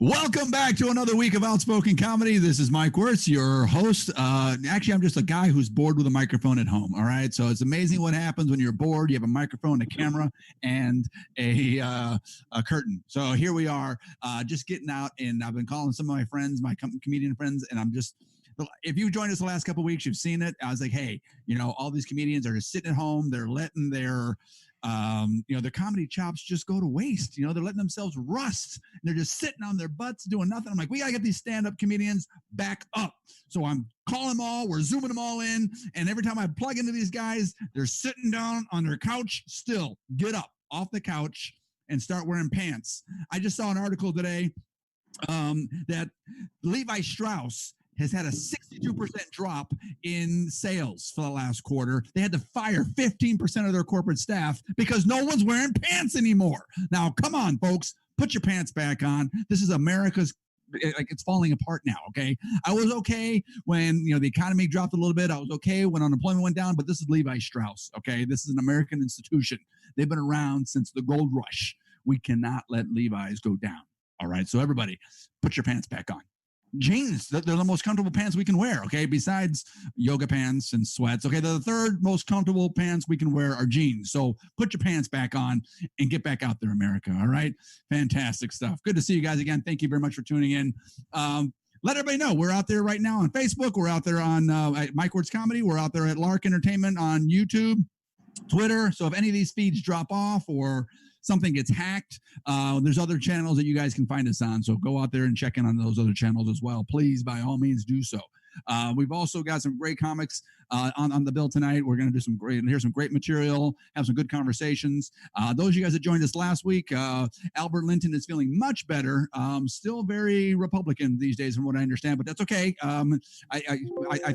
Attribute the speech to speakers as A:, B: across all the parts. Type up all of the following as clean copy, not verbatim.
A: Welcome back to another week of Outspoken Comedy. This is Mike Wirtz, your host. Actually, I'm just a guy who's bored with a microphone at home. All right. So it's amazing what happens when you're bored. You have a microphone, a camera, and a curtain. So here we are, just getting out. And I've been calling some of my friends, my comedian friends, and I'm just. If you joined us the last couple of weeks, you've seen it. I was like, hey, all these comedians are just sitting at home. They're letting their comedy chops just go to waste. They're letting themselves rust. And they're just sitting on their butts doing nothing. I'm like, we got to get these stand-up comedians back up. So I'm calling them all. We're zooming them all in. And every time I plug into these guys, they're sitting down on their couch still. Get up off the couch and start wearing pants. I just saw an article today that Levi Strauss has had a 62% drop in sales for the last quarter. They had to fire 15% of their corporate staff because no one's wearing pants anymore. Now, come on, folks, put your pants back on. This is America's, like, it's falling apart now, okay? I was okay when, the economy dropped a little bit. I was okay when unemployment went down, but this is Levi Strauss, okay? This is an American institution. They've been around since the gold rush. We cannot let Levi's go down, all right? So everybody, put your pants back on. Jeans, they're the most comfortable pants we can wear, okay? Besides yoga pants and sweats, okay? The third most comfortable pants we can wear are jeans. So put your pants back on and get back out there, America, all right? Fantastic stuff. Good to see you guys again. Thank you very much for tuning in. Let everybody know we're out there right now on Facebook. We're out there on Mike Wirtz Comedy. We're out there at Lark Entertainment on YouTube, Twitter. So if any of these feeds drop off or something gets hacked, there's other channels that you guys can find us on. So go out there and check in on those other channels as well. Please, by all means, do so. We've also got some great comics on the bill tonight. We're going to do here's some great material, have some good conversations. Those of you guys that joined us last week, Albert Linton is feeling much better. Still very Republican these days, from what I understand, but that's okay. I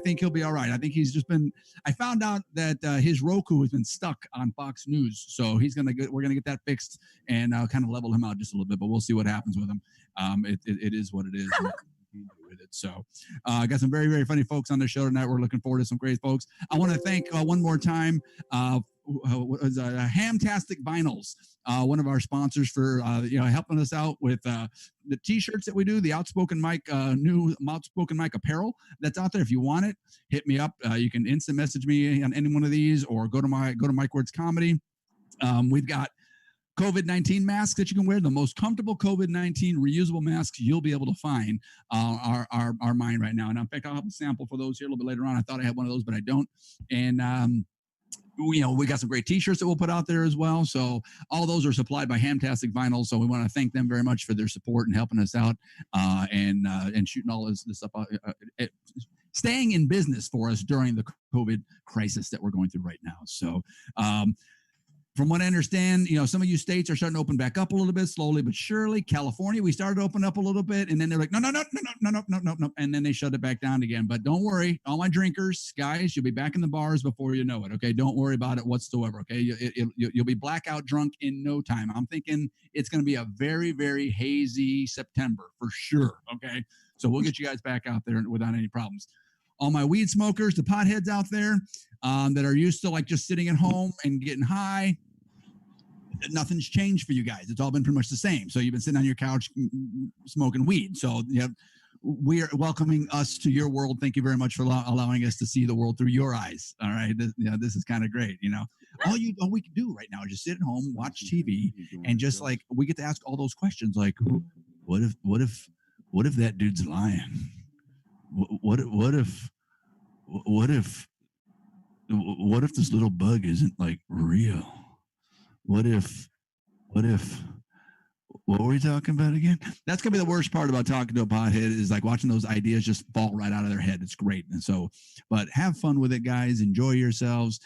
A: think he'll be all right. I think he's just been. I found out that his Roku has been stuck on Fox News, so we're gonna get that fixed and kind of level him out just a little bit. But we'll see what happens with him. It is what it is. With it. So I got some very, very funny folks on the show tonight. We're looking forward to some great folks. I want to thank one more time Hamtastic Vinyls, one of our sponsors, for helping us out with the t-shirts that we do, the Outspoken Mike new Outspoken Mike apparel that's out there. If you want it, hit me up. You can instant message me on any one of these, or go to Mike Wirtz Comedy. We've got COVID-19 masks that you can wear. The most comfortable COVID-19 reusable masks you'll be able to find are mine right now. And in fact, I'll have a sample for those here a little bit later on. I thought I had one of those, but I don't. And we got some great t-shirts that we'll put out there as well. So all those are supplied by Hamtastic Vinyl. So we want to thank them very much for their support and helping us out and shooting all this stuff out. Staying in business for us during the COVID crisis that we're going through right now. So from what I understand, some of you states are starting to open back up a little bit, slowly but surely. California, we started to open up a little bit, and then they're like, no, and then they shut it back down again. But don't worry, all my drinkers, guys, you'll be back in the bars before you know it, okay? Don't worry about it whatsoever, okay? You'll be blackout drunk in no time. I'm thinking it's going to be a very, very hazy September for sure, okay? So we'll get you guys back out there without any problems. All my weed smokers, the potheads out there that are used to just sitting at home and getting high, nothing's changed for you guys. It's all been pretty much the same. So you've been sitting on your couch smoking weed. So we are welcoming us to your world. Thank you very much for allowing us to see the world through your eyes. All right. This is kind of great. All we can do right now is just sit at home, watch TV, and just we get to ask all those questions. Like, what if that dude's lying? What if this little bug isn't real? What were we talking about again? That's going to be the worst part about talking to a pothead, is watching those ideas just fall right out of their head. It's great. And so, but have fun with it, guys. Enjoy yourselves.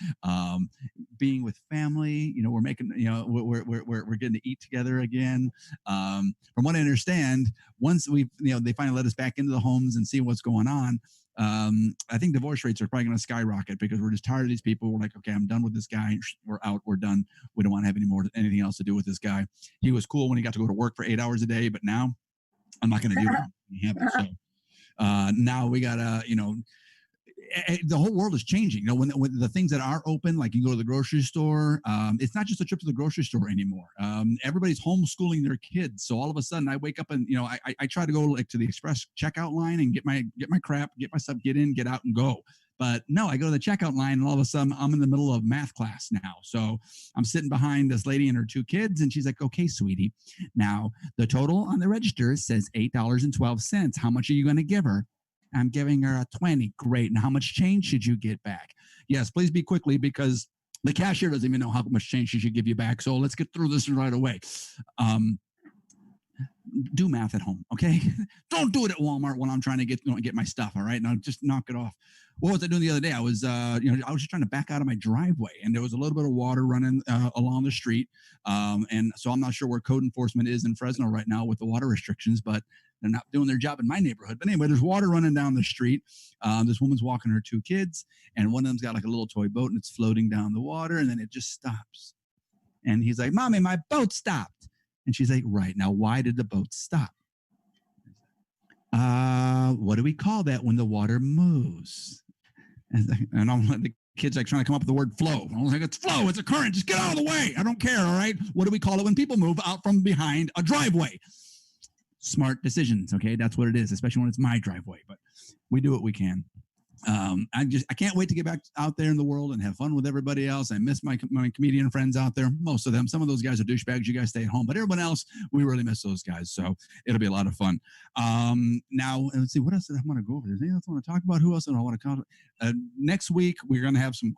A: Being with family, we're making, we're getting to eat together again. From what I understand, once they finally let us back into the homes and see what's going on, I think divorce rates are probably going to skyrocket, because we're just tired of these people. We're like, okay, I'm done with this guy. We're out. We're done. We don't want to have anything else to do with this guy. He was cool when he got to go to work for 8 hours a day, but now I'm not going to do it. So now we got to, the whole world is changing. When the things that are open, like you go to the grocery store, it's not just a trip to the grocery store anymore. Everybody's homeschooling their kids. So all of a sudden I wake up and, I try to go like to the express checkout line and get my crap, get my stuff, get in, get out and go. But no, I go to the checkout line and all of a sudden I'm in the middle of math class now. So I'm sitting behind this lady and her 2 kids and she's like, okay, sweetie, now the total on the register says $8.12. How much are you going to give her? I'm giving her a 20. Great. And how much change should you get back? Yes, please be quickly because the cashier doesn't even know how much change she should give you back. So let's get through this right away. Do math at home, okay? Don't do it at Walmart when I'm trying to get my stuff, all right? Now just knock it off. What was I doing the other day? I was, I was just trying to back out of my driveway, and there was a little bit of water running along the street, and so I'm not sure where code enforcement is in Fresno right now with the water restrictions, but they're not doing their job in my neighborhood. But anyway, there's water running down the street. This woman's walking her 2 kids, and one of them's got like a little toy boat, and it's floating down the water, and then it just stops. And he's like, "Mommy, my boat stopped." And she's like, "Right, now why did the boat stop?" What do we call that when the water moves? And I'm like, the kids like trying to come up with the word flow. I was like, it's flow, it's a current, just get out of the way. I don't care, all right? What do we call it when people move out from behind a driveway? Smart decisions, okay? That's what it is, especially when it's my driveway. But we do what we can. I can't wait to get back out there in the world and have fun with everybody else. I miss my comedian friends out there. Most of them. Some of those guys are douchebags. You guys stay at home, but everyone else, we really miss those guys. So it'll be a lot of fun. Now, let's see, what else did I want to go over? Is there anything else I want to talk about? Who else do I want to cover? Next week, we're going to have some,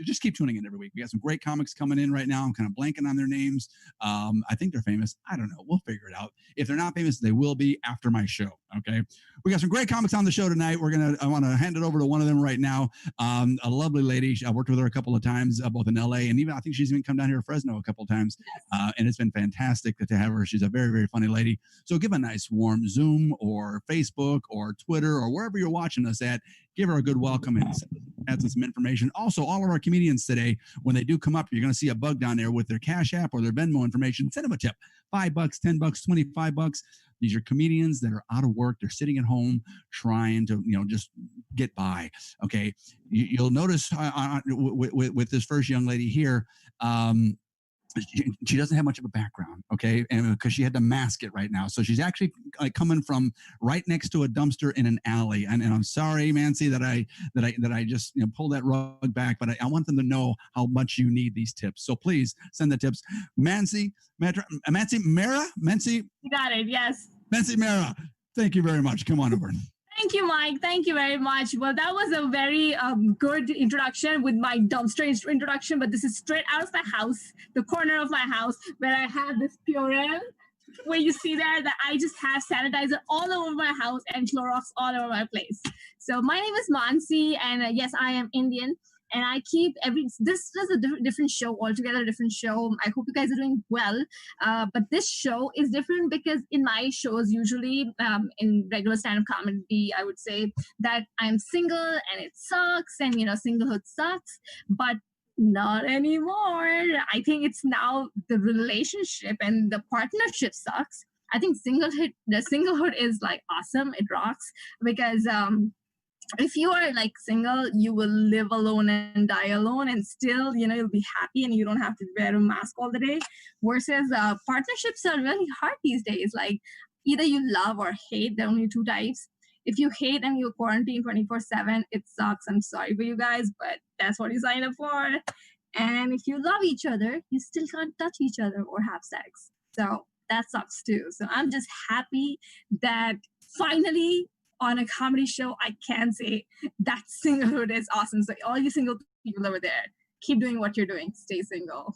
A: just keep tuning in every week. We got some great comics coming in right now. I'm kind of blanking on their names. I think they're famous. I don't know. We'll figure it out. If they're not famous, they will be after my show. Okay. We got some great comics on the show tonight. I want to hand it over to one of them right now. A lovely lady. I worked with her a couple of times, both in LA and even I think she's even come down here to Fresno a couple of times. And it's been fantastic to have her. She's a very, very funny lady. So give a nice warm Zoom or Facebook or Twitter or wherever you're watching us at. Give her a good welcome and add some information. Also, all of our comedians today, when they do come up, you're going to see a bug down there with their Cash App or their Venmo information. Send them a tip. $5, $10, $25. These are comedians that are out of work. They're sitting at home trying to, just get by. Okay. You'll notice with this first young lady here, she doesn't have much of a background, okay, and because she had to mask it right now, so she's actually coming from right next to a dumpster in an alley. And I'm sorry, Mancy, that I just pulled that rug back, but I want them to know how much you need these tips. So please send the tips, Mancy Mara.
B: You got it. Yes,
A: Mancy Mara. Thank you very much. Come on over.
B: Thank you, Mike. Thank you very much. Well, that was a very good introduction with my dumpster introduction, but this is straight out of my house, the corner of my house, where I have this Purell, where you see there that I just have sanitizer all over my house and Clorox all over my place. So my name is Mansi, and yes, I am Indian. And I keep this is a different show altogether, a different show. I hope you guys are doing well. But this show is different because in my shows, usually in regular stand-up comedy, I would say that I'm single and it sucks and, singlehood sucks. But not anymore. I think it's now the relationship and the partnership sucks. I think the singlehood is like awesome. It rocks because if you are like single, you will live alone and die alone and still, you'll be happy and you don't have to wear a mask all the day. Versus partnerships are really hard these days. Like either you love or hate. There are only 2 types. If you hate and you're quarantined 24/7, it sucks. I'm sorry for you guys, but that's what you signed up for. And if you love each other, you still can't touch each other or have sex. So that sucks too. So I'm just happy that finally on a comedy show, I can say that singlehood is awesome. So all you single people over there, keep doing what you're doing. Stay single.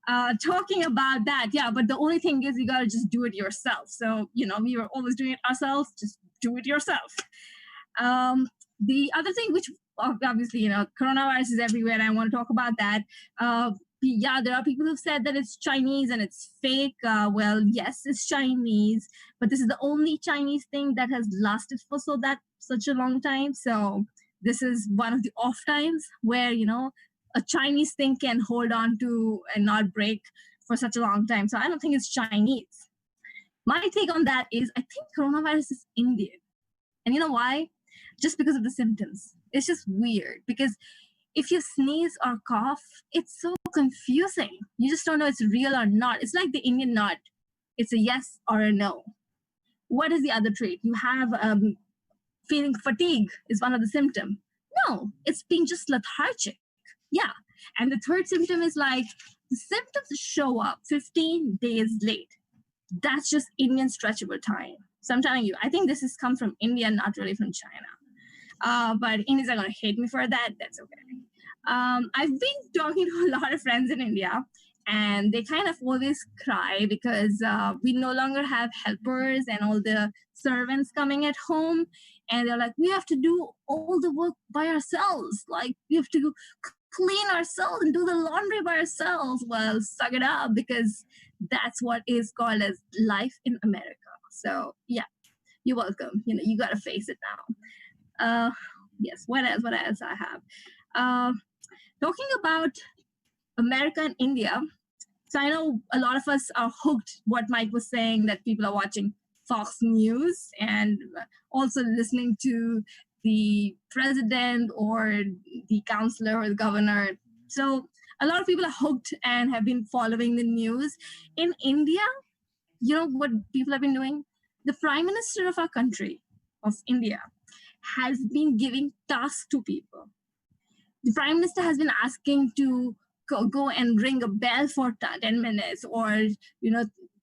B: Talking about that, yeah, but the only thing is you got to just do it yourself. So, we were always doing it ourselves. Just do it yourself. The other thing, which obviously, coronavirus is everywhere, and I want to talk about that. Yeah, there are people who've said that it's Chinese and it's fake. Well, yes, it's Chinese, but this is the only Chinese thing that has lasted for such a long time. So this is one of the off times where, a Chinese thing can hold on to and not break for such a long time. So I don't think it's Chinese. My take on that is I think coronavirus is Indian. And you know why? Just because of the symptoms. It's just weird because if you sneeze or cough, it's so confusing. You just don't know it's real or not. It's like the Indian nod. It's a yes or a no. What is the other trait? You have feeling fatigue is one of the symptoms. No, it's being just lethargic. Yeah. And the third symptom is like the symptoms show up 15 days late. That's just Indian stretchable time. So I'm telling you, I think this has come from India, not really from China. But Indians are going to hate me for that. That's okay. I've been talking to a lot of friends in India, and they kind of always cry because we no longer have helpers and all the servants coming at home. And they're like, we have to do all the work by ourselves. Like, we have to clean ourselves and do the laundry by ourselves. Well, suck it up, because that's what is called as life in America. So, yeah, you're welcome. You got to face it now. Yes, what else I have? Talking about America and India, so I know a lot of us are hooked, what Mike was saying, that people are watching Fox News and also listening to the president or the counselor or the governor. So a lot of people are hooked and have been following the news. In India, you know what people have been doing? The prime minister of our country, of India, has been giving tasks to people. The prime minister has been asking to go and ring a bell for 10 minutes, or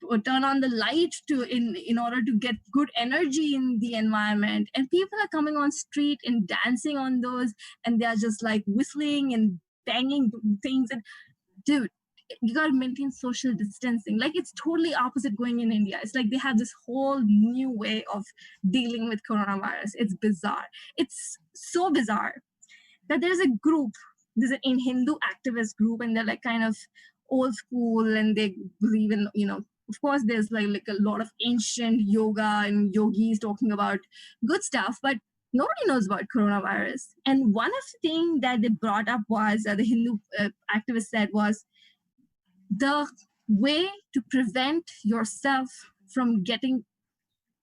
B: or turn on the light in order to get good energy in the environment. And people are coming on street and dancing on those, and they're just like whistling and banging things. And dude, you got to maintain social distancing. Like, it's totally opposite going in India. It's like they have this whole new way of dealing with coronavirus. It's bizarre. It's so bizarre that there's a group, there's an in Hindu activist group, and they're like kind of old school, and they believe in, of course, there's like a lot of ancient yoga and yogis talking about good stuff, but nobody knows about coronavirus. And one of the things that they brought up was, the Hindu activist said, was the way to prevent yourself from getting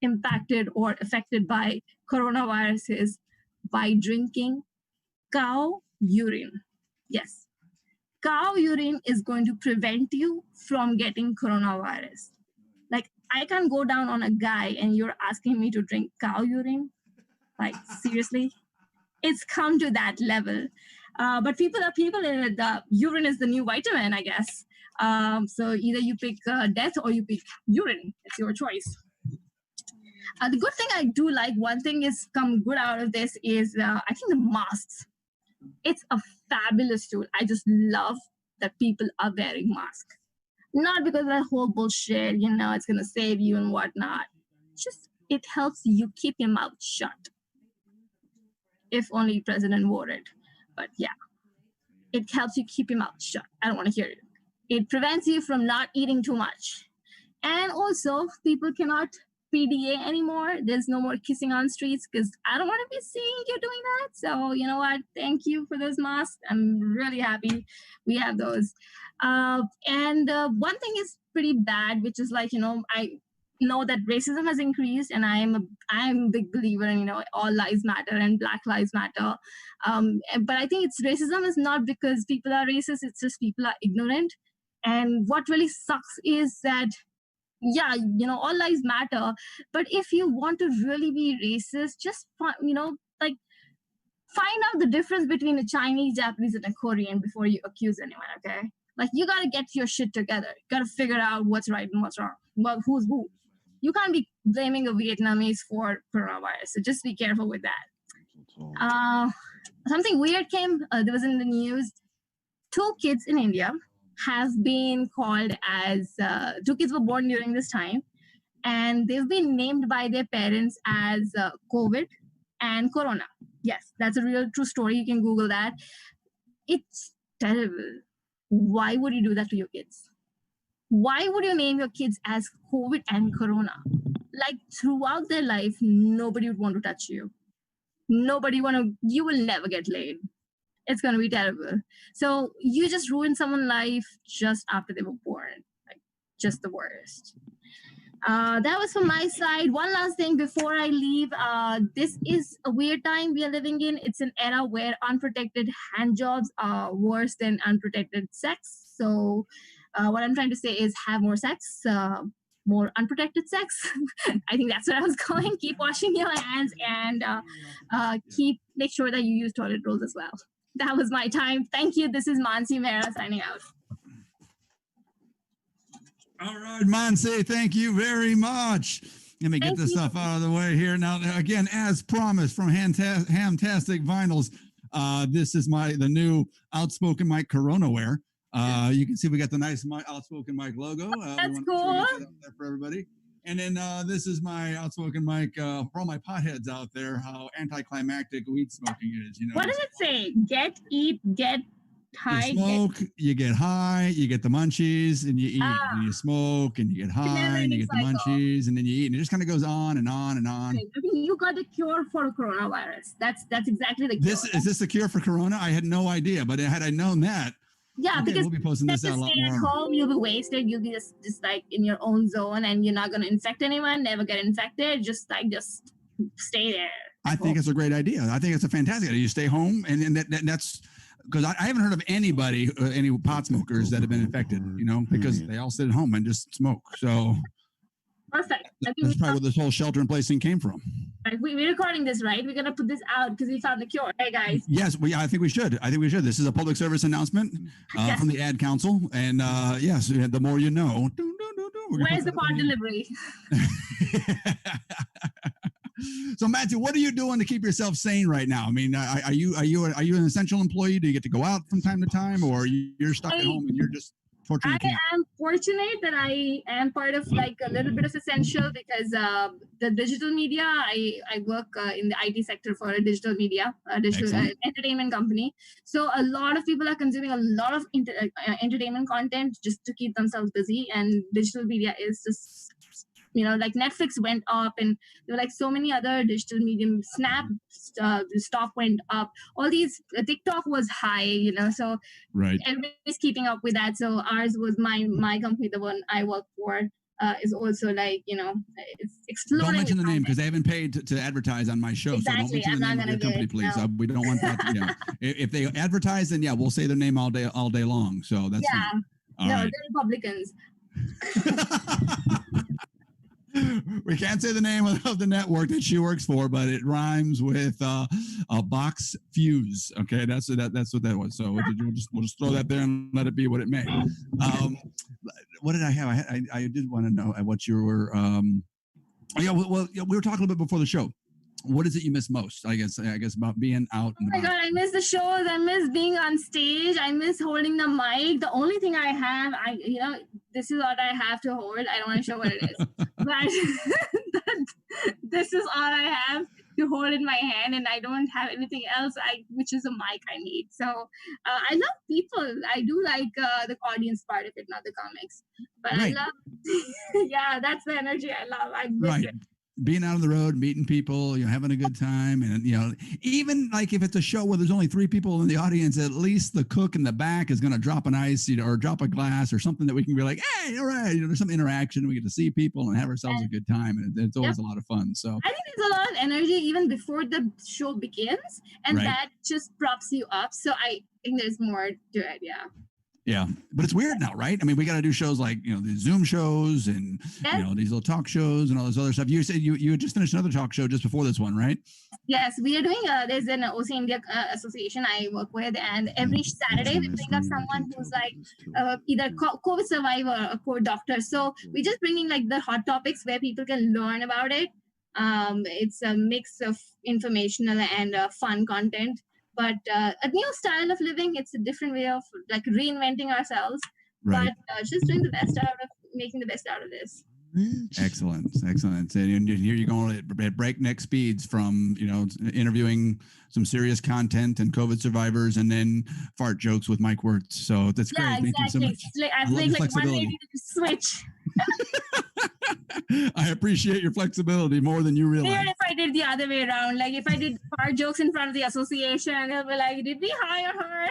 B: impacted or affected by coronavirus is by drinking cow urine. Yes, cow urine is going to prevent you from getting coronavirus. Like, I can't go down on a guy and you're asking me to drink cow urine. Like, seriously? It's come to that level. But people in the urine is the new vitamin, I guess. So either you pick death or you pick urine. It's your choice. The good thing I do like, one thing is come good out of this is, I think, the masks. It's a fabulous tool. I just love that people are wearing masks. Not because of that whole bullshit, it's going to save you and whatnot. Just, it helps you keep your mouth shut. If only President wore it. But yeah, it helps you keep your mouth shut. I don't want to hear it. It prevents you from not eating too much. And also, people cannot PDA anymore. There's no more kissing on streets, because I don't want to be seeing you doing that. So, you know what? Thank you for those masks. I'm really happy we have those. And one thing is pretty bad, which is like, I know that racism has increased, and I'm a big believer in, all lives matter and Black lives matter. But I think racism is not because people are racist. It's just people are ignorant. And what really sucks is that, yeah, all lives matter, but if you want to really be racist, just like, find out the difference between a Chinese, Japanese, and a Korean before you accuse anyone. Okay, like, you got to get your shit together. You got to figure out what's right and what's wrong. Well, who's who? You can't be blaming a Vietnamese for coronavirus, so just be careful with that. Something weird came, there was in the news. 2 kids in India have been called as, 2 kids were born during this time, and they've been named by their parents as COVID and Corona. Yes, that's a real true story. You can Google that. It's terrible. Why would you do that to your kids? Why would you name your kids as COVID and Corona? Like, throughout their life, nobody would want to touch you. You will never get laid. It's going to be terrible. So you just ruin someone's life just after they were born. Like, just the worst. That was from my side. One last thing before I leave. This is a weird time we are living in. It's an era where unprotected hand jobs are worse than unprotected sex. So, what I'm trying to say is have more sex, more unprotected sex. I think that's where I was going. Keep washing your hands and make sure that you use toilet rolls as well. That was my time. Thank you. This is Mansi Mehra signing out.
A: All right, Mansi, thank you very much. Let me get this stuff out of the way here. Now, again, as promised from Hamtastic Vinyls, this is the new Outspoken Mike Corona wear. You can see we got the nice Outspoken Mike logo.
B: That's cool.
A: That up there for everybody. And then this is my Outspoken Mike for all my potheads out there, how anticlimactic weed smoking is.
B: What does it say? Get, eat, get high.
A: You smoke, you get high, you get the munchies, and you eat. And you smoke, and you get high, and you get the munchies, and then you eat. And it just kind of goes on and on and on.
B: I think you got the cure for coronavirus. That's exactly the cure.
A: Is this the cure for corona? I had no idea, but had I known that,
B: because
A: we'll be posting this out a lot more.
B: At home, you'll be wasted. You'll be just like in your own zone, and you're not going to infect anyone. Never get infected. Just stay there.
A: I think it's a great idea. I think it's a fantastic idea. You stay home, and that's because I haven't heard of anybody, any pot smokers that have been infected. Because they all sit at home and just smoke. So
B: perfect.
A: That's probably where this whole shelter in place thing came from.
B: Right, we're recording this, right? We're gonna put this out because we found the cure. Hey guys.
A: Yes, I think we should. This is a public service announcement from the Ad Council, and yes, the more you know.
B: Where's the pot delivery?
A: So Matthew, what are you doing to keep yourself sane right now? I mean, are you an essential employee? Do you get to go out from time to time, or you're stuck at home and you're just torturing?
B: I am fortunate that I am part of like a little bit of essential because the digital media. I work in the IT sector for a digital media, entertainment company. So a lot of people are consuming a lot of entertainment content just to keep themselves busy, and digital media is just. Like Netflix went up, and there were like so many other digital medium. Snap stock went up. All these TikTok was high, so
A: right.
B: Everybody's keeping up with that. So ours was my company, the one I work for, is also like it's exploding.
A: Don't mention the name because they haven't paid to advertise on my show.
B: Exactly.
A: So don't mention the name of your company, please. No. We don't want that. If they advertise, then we'll say their name all day long. So that's
B: all right. They're Republicans.
A: We can't say the name of the network that she works for, but it rhymes with a box fuse. Okay, that's what that was. So we'll just throw that there and let it be what it may. What did I have? I did want to know what you were. We were talking a little bit before the show. What is it you miss most? I guess about being out.
B: Oh my God, I miss the shows. I miss being on stage. I miss holding the mic. The only thing I have, this is what I have to hold. I don't want to show what it is, but this is all I have to hold in my hand, and I don't have anything else. Which is a mic I need. So I love people. I do like the audience part of it, not the comics. But right. I love, that's the energy I love. I miss it.
A: Being out on the road, meeting people, having a good time, and even like if it's a show where there's only 3 people in the audience, at least the cook in the back is going to drop an ice, or drop a glass, or something that we can be like, hey, all right, there's some interaction. We get to see people and have ourselves a good time, and it's always a lot of fun. So
B: I think there's a lot of energy even before the show begins, and that just props you up. So I think there's more to it.
A: Yeah, but it's weird now, right? I mean, we got to do shows like the Zoom shows and these little talk shows and all this other stuff. You said you had just finished another talk show just before this one, right?
B: Yes, we are doing. There's an OC India association I work with, and every Saturday we bring up someone who's like either COVID survivor or COVID doctor. So we're just bringing like the hot topics where people can learn about it. It's a mix of informational and fun content. But a new style of living. It's a different way of like reinventing ourselves, but just doing the best making the best out of this.
A: Excellent. And here you're going at breakneck speeds from interviewing some serious content and COVID survivors, and then fart jokes with Mike Wirtz. So that's great.
B: Yeah, exactly.
A: Thank you so much.
B: I make like 180 switch.
A: I appreciate your flexibility more than you realize.
B: Even if I did the other way around, like if I did fart jokes in front of the association, they'll be like, "Did we hire her?"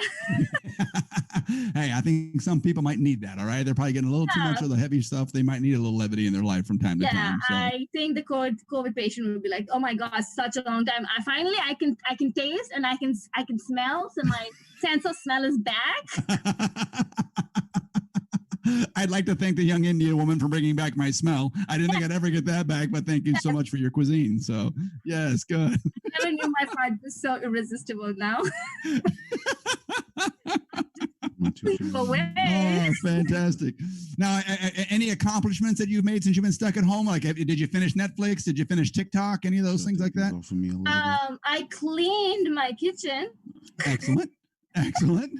A: Hey, I think some people might need that. All right, they're probably getting a little too much of the heavy stuff. They might need a little levity in their life from time to time. So.
B: I think the COVID patient would be like, "Oh my gosh, such a long time. I can taste and I can smell. So my sense of smell is back."
A: I'd like to thank the young Indian woman for bringing back my smell. I didn't think I'd ever get that back, but thank you so much for your cuisine. So, yes, good.
B: I never knew my fart was so irresistible now.
A: Oh, fantastic. Now, any accomplishments that you've made since you've been stuck at home? Like, did you finish Netflix? Did you finish TikTok? Any of those things like that?
B: I cleaned my kitchen.
A: Excellent. Excellent.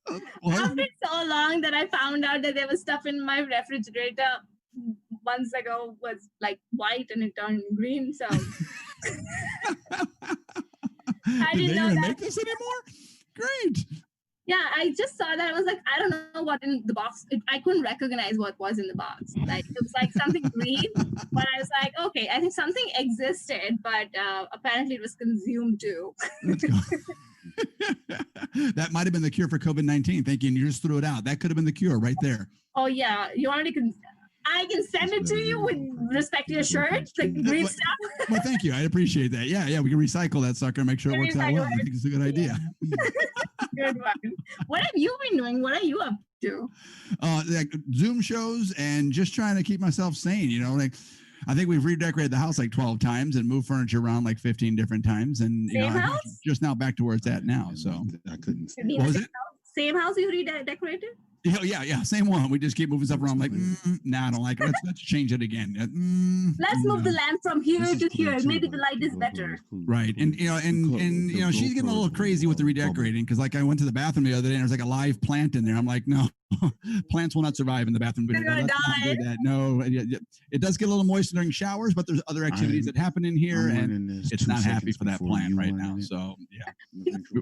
B: After so long that I found out that there was stuff in my refrigerator months ago was like white and it turned green. So I didn't know that.
A: Make this anymore? Great.
B: Yeah, I just saw that. I was like, I don't know what in the box. I couldn't recognize what was in the box. Like it was like something green, but I was like, okay, I think something existed, but apparently it was consumed too.
A: Let's go. That might have been the cure for COVID-19. Thinking you just threw it out. That could have been the cure right there.
B: Oh yeah, you already can. I can send it to you with respect to your shirt, the green stuff.
A: Well, thank you. I appreciate that. Yeah, we can recycle that sucker and make sure it works out well. I think it's a good idea.
B: Good one. What have you been doing? What are you up to?
A: Like Zoom shows and just trying to keep myself sane. You know, like I think we've redecorated the house like 12 times and moved furniture around like 15 different times. And you know, I'm just now back to where it's at now. So
C: I couldn't.
A: What was it?
B: Same house you redecorated?
A: Yeah, same one. We just keep moving stuff around. Like, nah, I don't like it. Let's change it again.
B: Let's move the lamp from here to here. Maybe the light is better.
A: Right, and she's getting a little crazy with the redecorating because, like, I went to the bathroom the other day and there's like a live plant in there. I'm like, no, plants will not survive in the bathroom.
B: They're gonna die.
A: No, it does get a little moist during showers, but there's other activities that happen in here, and it's not happy for that plant right now. So yeah,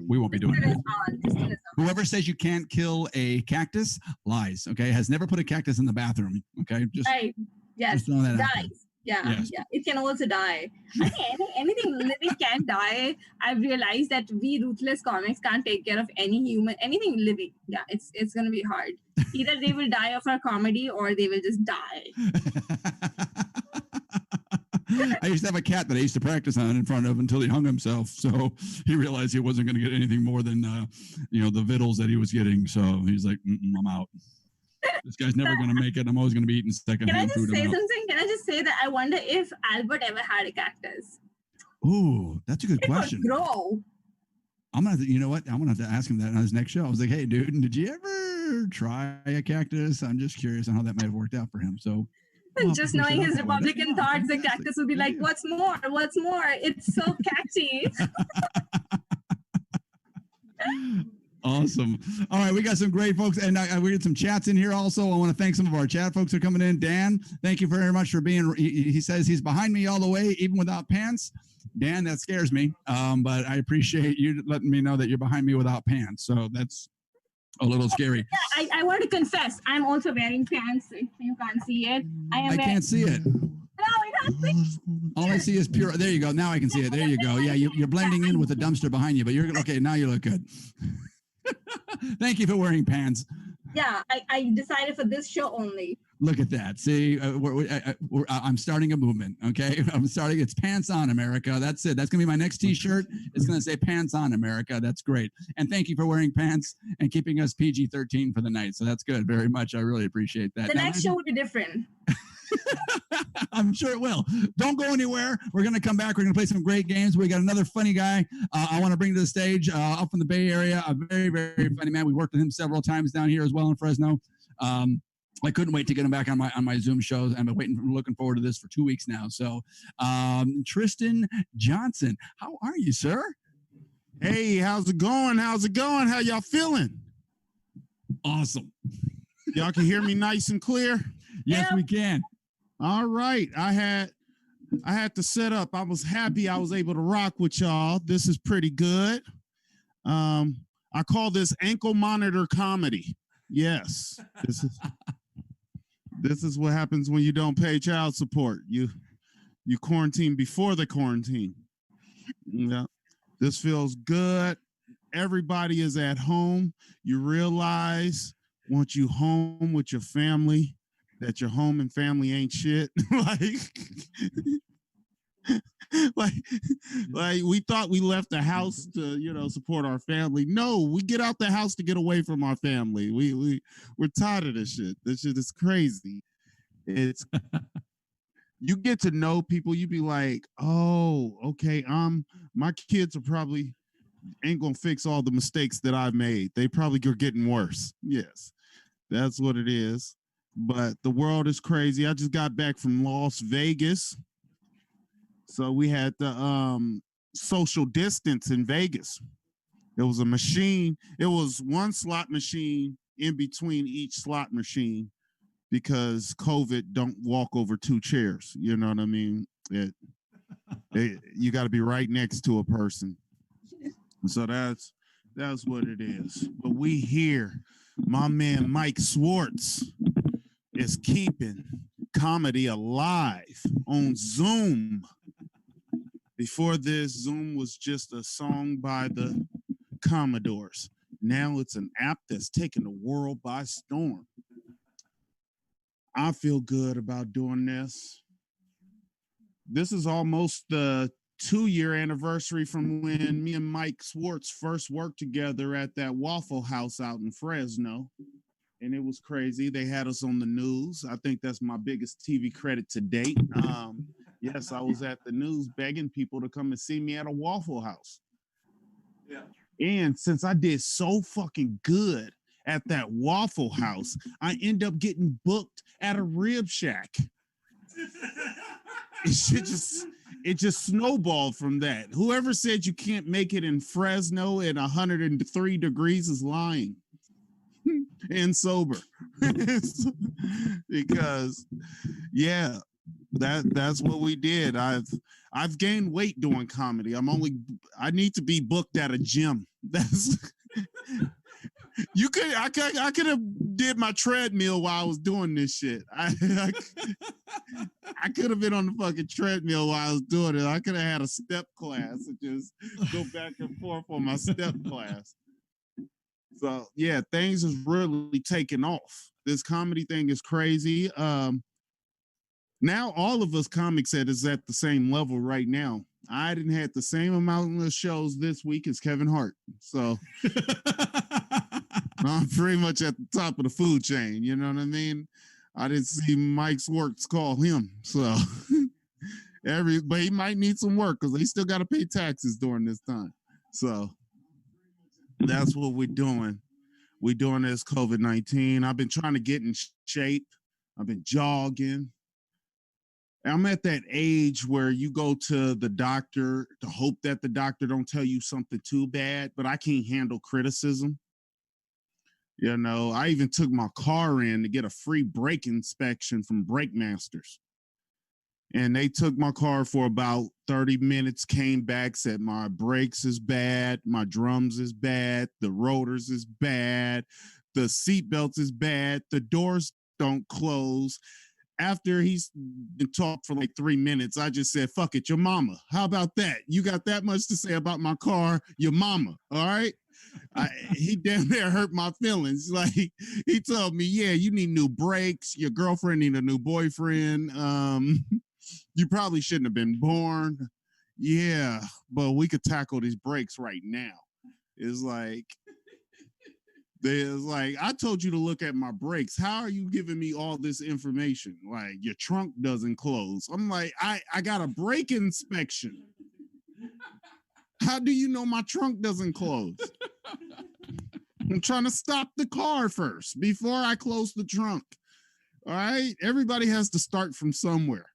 A: we won't be doing it. Whoever says you can't kill a cactus lies. Okay, has never put a cactus in the bathroom. Okay, just
B: yes,
A: just throwing that out
B: dies. Yeah, it can also die. I think anything living can die. I've realized that we Ruthless Comics can't take care of anything living. Yeah, it's gonna be hard. Either they will die of our comedy or they will just die.
A: I used to have a cat that I used to practice on in front of until he hung himself. So he realized he wasn't going to get anything more than, the vittles that he was getting. So he's like, I'm out. This guy's never going to make it. I'm always going to be eating secondhand food.
B: Can I just say something? Can I just say that I wonder if Albert ever had a cactus?
A: Ooh, that's a good question.
B: It would grow.
A: I'm going to, you know what? I'm going to have to ask him that on his next show. I was like, hey, dude, did you ever try a cactus? I'm just curious on how that might have worked out for him. So
B: just knowing his Republican thoughts, the cactus would be like, what's more? What's more? It's so catchy.
A: Awesome. All right, we got some great folks, and we got some chats in here also. I want to thank some of our chat folks who are coming in. Dan, thank you very much for being, he says he's behind me all the way, even without pants. Dan, that scares me, but I appreciate you letting me know that you're behind me without pants. So that's a little scary.
B: Yeah, I want to confess, I'm also wearing pants. If you can't see it,
A: I can't see it.
B: No,
A: all I see is pure. There you go. Now I can see it. There you go. Yeah, you're blending in with the dumpster behind you, but you're okay. Now you look good. Thank you for wearing pants.
B: Yeah, I decided for this show only.
A: Look at that. See, I'm starting a movement. Okay, It's Pants On America. That's it. That's gonna be my next T-shirt. It's gonna say Pants On America. That's great. And thank you for wearing pants and keeping us PG-13 for the night. So that's good. Very much. I really appreciate that.
B: The next show will be different.
A: I'm sure it will. Don't go anywhere. We're going to come back. We're going to play some great games. We got another funny guy I want to bring to the stage up from the Bay Area. A very, very funny man. We worked with him several times down here as well in Fresno. I couldn't wait to get him back on my Zoom shows. I've been looking forward to this for 2 weeks now. So, Tristan Johnson, how are you, sir?
C: Hey, how's it going? How y'all feeling?
A: Awesome.
C: Y'all can hear me nice and clear?
A: Yes, we can.
C: All right. I had to set up. I was happy I was able to rock with y'all. This is pretty good. I call this ankle monitor comedy. Yes. This is what happens when you don't pay child support. You quarantine before the quarantine. Yeah. This feels good. Everybody is at home. You realize once you home with your family that your home and family ain't shit. like like we thought we left the house to support our family. No, we get out the house to get away from our family. We're tired of this shit. This shit is crazy. It's you get to know people. You be like, oh, okay, my kids are probably ain't gonna fix all the mistakes that I've made. They probably are getting worse. Yes, that's what it is. But the world is crazy. I just got back from Las Vegas. So we had the social distance in Vegas. It was a machine. It was one slot machine in between each slot machine because COVID don't walk over two chairs. You know what I mean? You got to be right next to a person. So that's what it is. But we here, my man Mike Swartz is keeping comedy alive on Zoom. Before this, Zoom was just a song by the Commodores. Now it's an app that's taken the world by storm. I feel good about doing this. This is almost the 2-year anniversary from when me and Mike Swartz first worked together at that Waffle House out in Fresno. And it was crazy. They had us on the news. I think that's my biggest TV credit to date. Yes, I was at the news begging people to come and see me at a Waffle House. Yeah. And since I did so fucking good at that Waffle House, I end up getting booked at a Rib Shack. It just snowballed from that. Whoever said you can't make it in Fresno at 103 degrees is lying. And sober. Because yeah, that's what we did. I've gained weight doing comedy. I need to be booked at a gym. That's I could have did my treadmill while I was doing this shit. I could have been on the fucking treadmill while I was doing it. I could have had a step class and just go back and forth on my step class. So yeah, things is really taking off. This comedy thing is crazy. Now all of us comics is at the same level right now. I didn't have the same amount of shows this week as Kevin Hart. So I'm pretty much at the top of the food chain. You know what I mean? I didn't see Mike Swartz call him. So but he might need some work because they still got to pay taxes during this time. So that's what we're doing. We're doing this COVID-19. I've been trying to get in shape. I've been jogging. I'm at that age where you go to the doctor to hope that the doctor don't tell you something too bad, but I can't handle criticism. You know, I even took my car in to get a free brake inspection from Brake Masters. And they took my car for about 30 minutes, came back, said my brakes is bad, my drums is bad, the rotors is bad, the seatbelts is bad, the doors don't close. After he's been talked for like 3 minutes, I just said, fuck it, your mama. How about that? You got that much to say about my car, your mama, all right? He damn near hurt my feelings. Like, he told me, yeah, you need new brakes. Your girlfriend need a new boyfriend. You probably shouldn't have been born. Yeah, but we could tackle these brakes right now. It's like, I told you to look at my brakes. How are you giving me all this information? Like, your trunk doesn't close. I'm like, I got a brake inspection. How do you know my trunk doesn't close? I'm trying to stop the car first before I close the trunk. All right? Everybody has to start from somewhere.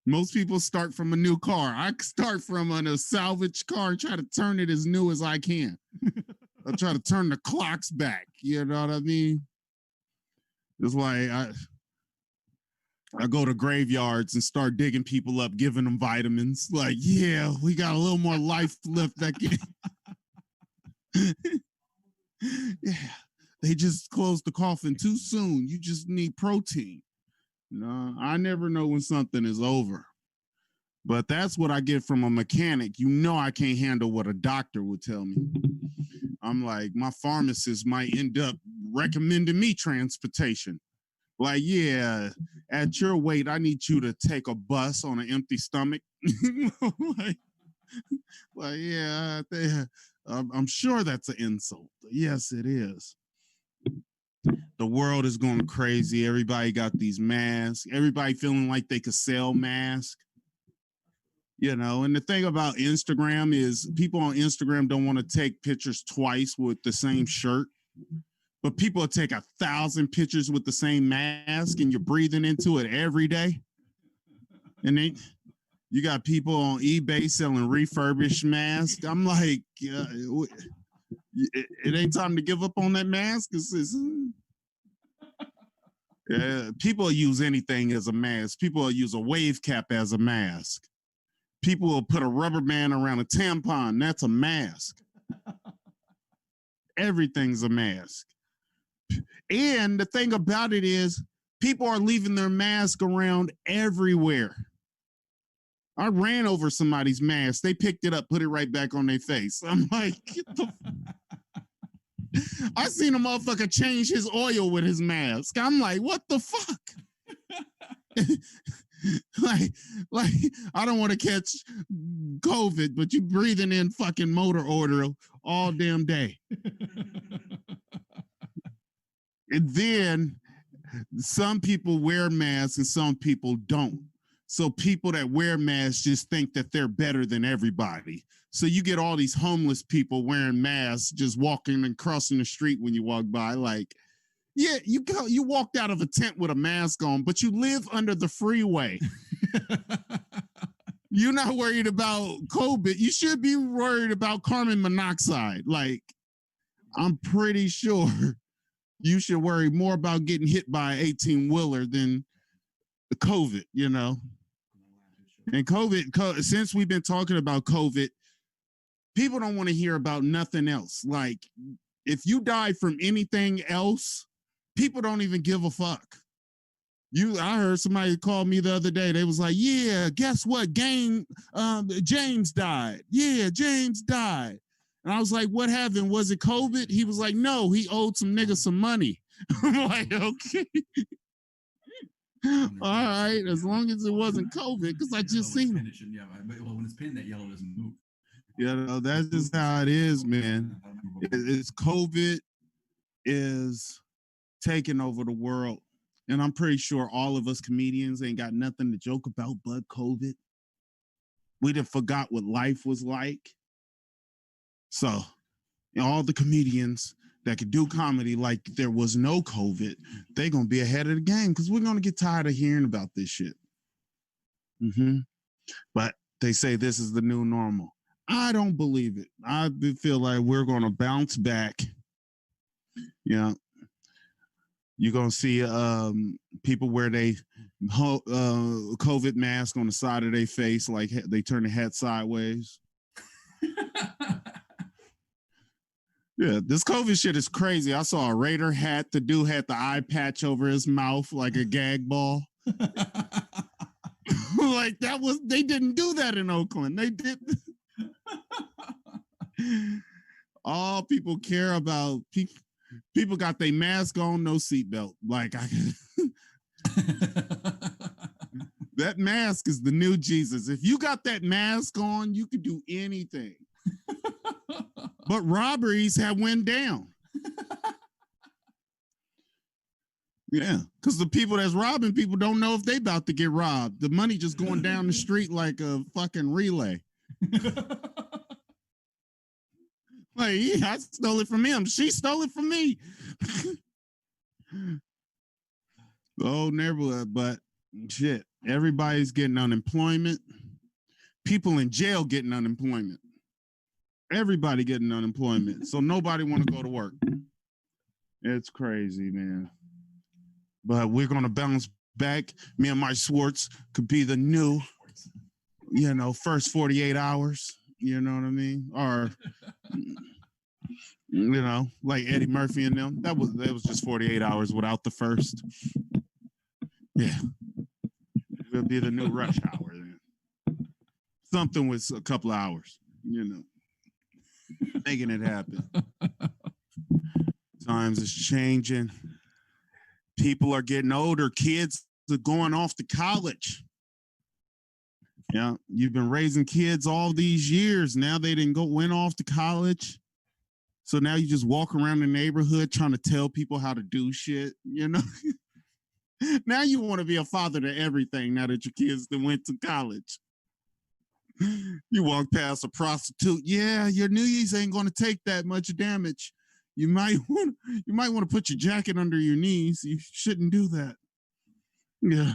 C: Most people start from a new car. I start from a salvage car and try to turn it as new as I can. I try to turn the clocks back. You know what I mean? It's like I go to graveyards and start digging people up, giving them vitamins. Like, yeah, we got a little more life left that can. Yeah, they just closed the coffin too soon. You just need protein. No, I never know when something is over. But that's what I get from a mechanic. You know, I can't handle what a doctor would tell me. I'm like, my pharmacist might end up recommending me transportation. Like, yeah, at your weight, I need you to take a bus on an empty stomach. like, yeah, I'm sure that's an insult. Yes, it is. The world is going crazy. Everybody got these masks. Everybody feeling like they could sell masks. You know, and the thing about Instagram is people on Instagram don't want to take pictures twice with the same shirt. But people take 1,000 pictures with the same mask and you're breathing into it every day. And then you got people on eBay selling refurbished masks. I'm like, it ain't time to give up on that mask. People use anything as a mask. People will use a wave cap as a mask. People will put a rubber band around a tampon. That's a mask. Everything's a mask. And the thing about it is, people are leaving their mask around everywhere. I ran over somebody's mask. They picked it up, put it right back on their face. I'm like, I seen a motherfucker change his oil with his mask. I'm like, what the fuck? like I don't want to catch COVID, but you breathing in fucking motor oil all damn day. And then some people wear masks and some people don't. So people that wear masks just think that they're better than everybody. So you get all these homeless people wearing masks, just walking and crossing the street when you walk by. Like, yeah, you walked out of a tent with a mask on, but you live under the freeway. You're not worried about COVID. You should be worried about carbon monoxide. Like, I'm pretty sure you should worry more about getting hit by an 18-wheeler than the COVID, you know. And COVID, since we've been talking about COVID, people don't want to hear about nothing else. Like, if you die from anything else, people don't even give a fuck. I heard somebody call me the other day. They was like, yeah, guess what? James died. Yeah, James died. And I was like, what happened? Was it COVID? He was like, no, he owed some niggas some money. I'm like, okay. All right, as long as it wasn't COVID, because I just seen it.
A: Well, when it's pinned, that yellow doesn't move.
C: You know, that's just how it is, man. It's COVID is taking over the world. And I'm pretty sure all of us comedians ain't got nothing to joke about but COVID. We done forgot what life was like. So, all the comedians that could do comedy like there was no COVID, they're going to be ahead of the game because we're going to get tired of hearing about this shit. But they say this is the new normal. I don't believe it. I feel like we're going to bounce back. Yeah. You're going to see people wear their COVID mask on the side of their face, like they turn the hat sideways. Yeah, this COVID shit is crazy. I saw a Raider hat. The dude had the eye patch over his mouth like a gag ball. Like they didn't do that in Oakland. They did. All people care about, people got their mask on, no seatbelt. Like, that mask is the new Jesus. If you got that mask on, you could do anything. But robberies have went down. Yeah, because the people that's robbing people don't know if they about to get robbed. The money just going down the street like a fucking relay. Like, yeah, I stole it from him. She stole it from me. Oh, neighborhood, but shit, everybody's getting unemployment. People in jail getting unemployment. Everybody getting unemployment. So nobody want to go to work. It's crazy, man. But we're going to bounce back. Me and Mike Schwartz could be the new, first 48 hours. You know what I mean? Or, like Eddie Murphy and them. That was just 48 hours without the first. Yeah. It'll be the new rush hour then. Something with a couple of hours, making it happen. Times is changing. People are getting older. Kids are going off to college. Yeah, you've been raising kids all these years. Now they went off to college. So now you just walk around the neighborhood trying to tell people how to do shit, Now you want to be a father to everything now that your kids that went to college. You walk past a prostitute. Yeah, your knees ain't going to take that much damage. You might want to put your jacket under your knees. You shouldn't do that. Yeah.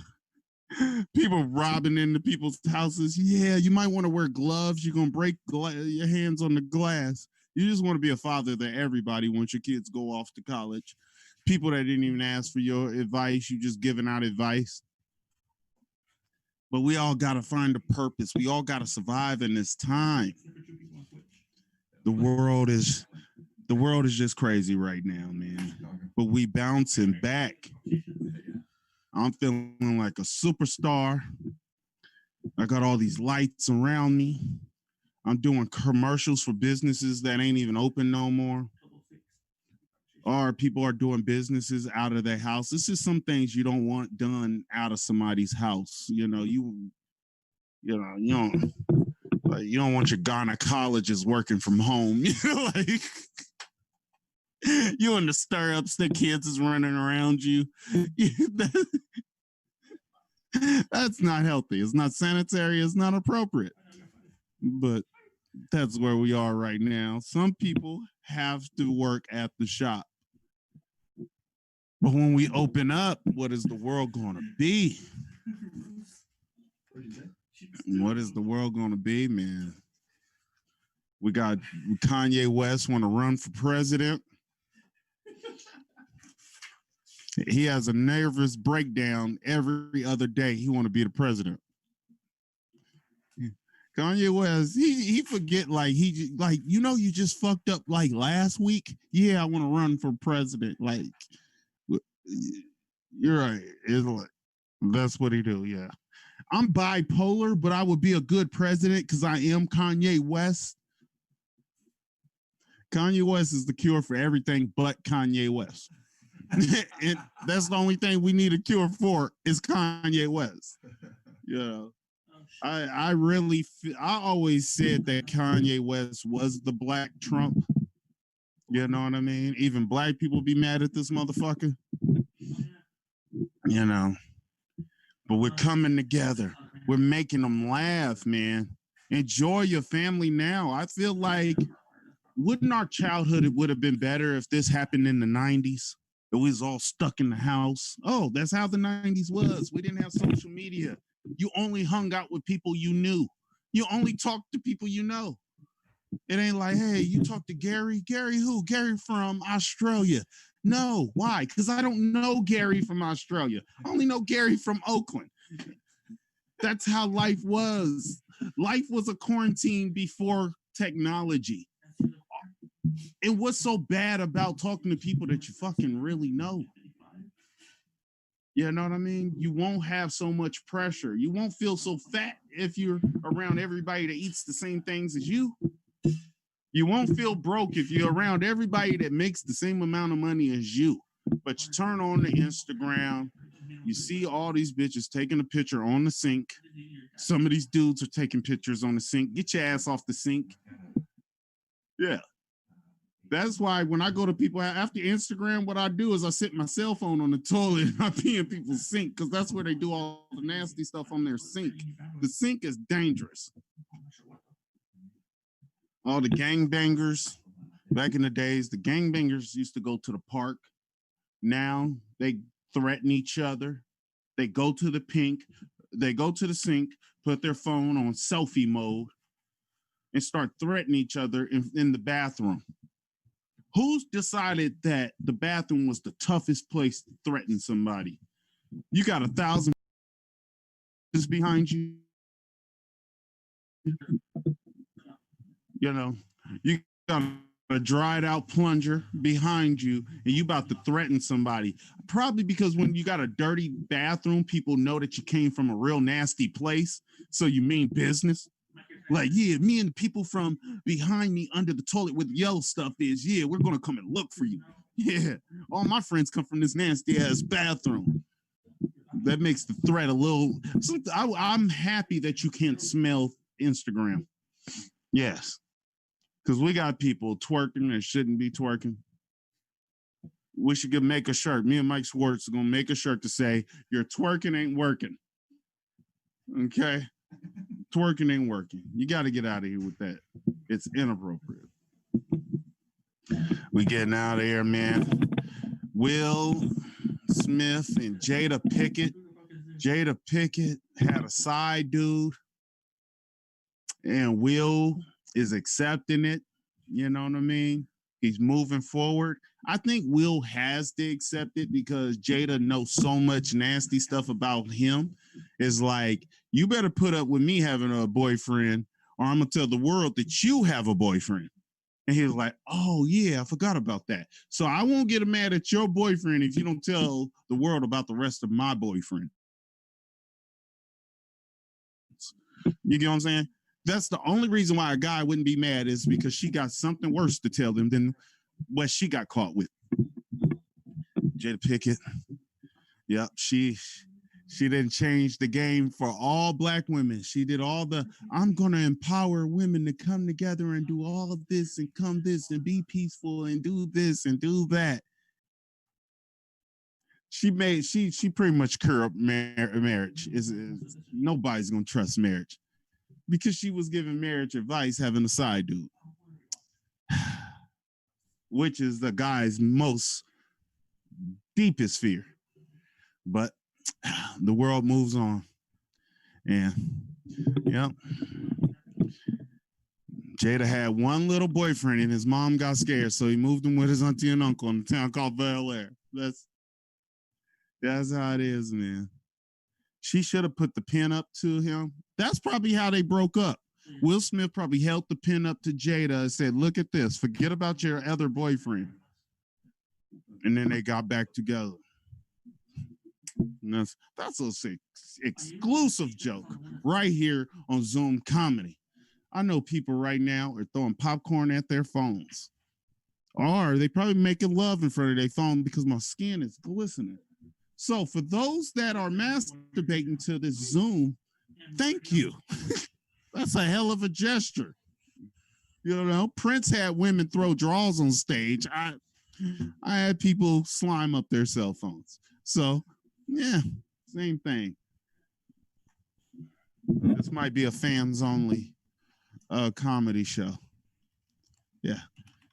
C: People robbing into people's houses. Yeah, you might want to wear gloves. You're going to break your hands on the glass. You just want to be a father to everybody once your kids go off to college. People that didn't even ask for your advice, you just giving out advice. But we all got to find a purpose. We all got to survive in this time. The world is just crazy right now, man. But we bouncing back. I'm feeling like a superstar. I got all these lights around me. I'm doing commercials for businesses that ain't even open no more. Or people are doing businesses out of their house. This is some things you don't want done out of somebody's house. You don't want your gynecologist working from home. You in the stirrups, the kids is running around you. That's not healthy. It's not sanitary. It's not appropriate. But that's where we are right now. Some people have to work at the shop. But when we open up, what is the world going to be? What is the world going to be, man? We got Kanye West want to run for president. He has a nervous breakdown every other day. He want to be the president. Kanye West, he forget you just fucked up like last week. Yeah, I want to run for president. Like, you're right. It's like, that's what he do. Yeah, I'm bipolar, but I would be a good president because I am Kanye West. Kanye West is the cure for everything but Kanye West. And that's the only thing we need a cure for is Kanye West. Yeah. I always said that Kanye West was the Black Trump. You know what I mean? Even black people be mad at this motherfucker. But we're coming together. We're making them laugh, man. Enjoy your family now. I feel like wouldn't our childhood would have been better if this happened in the 90s? It was all stuck in the house. Oh, that's how the 90s was. We didn't have social media. You only hung out with people you knew. You only talked to people you know. It ain't like, hey, you talk to Gary. Gary who? Gary from Australia. No, why? Because I don't know Gary from Australia. I only know Gary from Oakland. That's how life was. Life was a quarantine before technology. And what's so bad about talking to people that you fucking really know? You know what I mean? You won't have so much pressure. You won't feel so fat if you're around everybody that eats the same things as you. You won't feel broke if you're around everybody that makes the same amount of money as you. But you turn on the Instagram, you see all these bitches taking a picture on the sink. Some of these dudes are taking pictures on the sink. Get your ass off the sink. Yeah. That's why when I go to people after Instagram, what I do is I sit my cell phone on the toilet and I pee in people's sink because that's where they do all the nasty stuff on their sink. The sink is dangerous. All the gangbangers, back in the days, the gangbangers used to go to the park. Now they threaten each other. They go to the sink, put their phone on selfie mode, and start threatening each other in the bathroom. Who's decided that the bathroom was the toughest place to threaten somebody? You got 1,000 behind you. You got a dried out plunger behind you and you about to threaten somebody. Probably because when you got a dirty bathroom, people know that you came from a real nasty place. So you mean business. Like, yeah, me and the people from behind me under the toilet with yellow stuff is, yeah, we're going to come and look for you. Yeah, all my friends come from this nasty ass bathroom. That makes the threat a little. I'm happy that you can't smell Instagram. Yes. Because we got people twerking that shouldn't be twerking. We should make a shirt. Me and Mike Schwartz are going to make a shirt to say, your twerking ain't working. Okay? Twerking ain't working. You got to get out of here with that. It's inappropriate. We getting out of here, man. Will Smith and Jada Pickett. Jada Pickett had a side dude. And Will is accepting it. You know what I mean? He's moving forward. I think Will has to accept it because Jada knows so much nasty stuff about him. It's like, you better put up with me having a boyfriend or I'm going to tell the world that you have a boyfriend. And he was like, oh, yeah, I forgot about that. So I won't get mad at your boyfriend if you don't tell the world about the rest of my boyfriend. You get what I'm saying? That's the only reason why a guy wouldn't be mad is because she got something worse to tell them than what she got caught with. Jada Pickett. Yep, she didn't change the game for all black women. She did all the, I'm going to empower women to come together and do all of this and come this and be peaceful and do this and do that. She pretty much curbed marriage. Nobody's going to trust marriage. Because she was giving marriage advice having a side dude, which is the guy's most deepest fear. But the world moves on. And, yep. Jada had one little boyfriend and his mom got scared, so he moved him with his auntie and uncle in a town called Bel Air. That's how it is, man. She should have put the pin up to him. That's probably how they broke up. Will Smith probably held the pin up to Jada and said, look at this. Forget about your other boyfriend. And then they got back together. And that's a exclusive joke right here on Zoom Comedy. I know people right now are throwing popcorn at their phones. Or they probably making love in front of their phone because my skin is glistening. So for those that are masturbating to this Zoom, thank you. That's a hell of a gesture. You know, Prince had women throw drawers on stage. I had people slime up their cell phones. So, yeah, same thing. This might be a fans only comedy show. Yeah.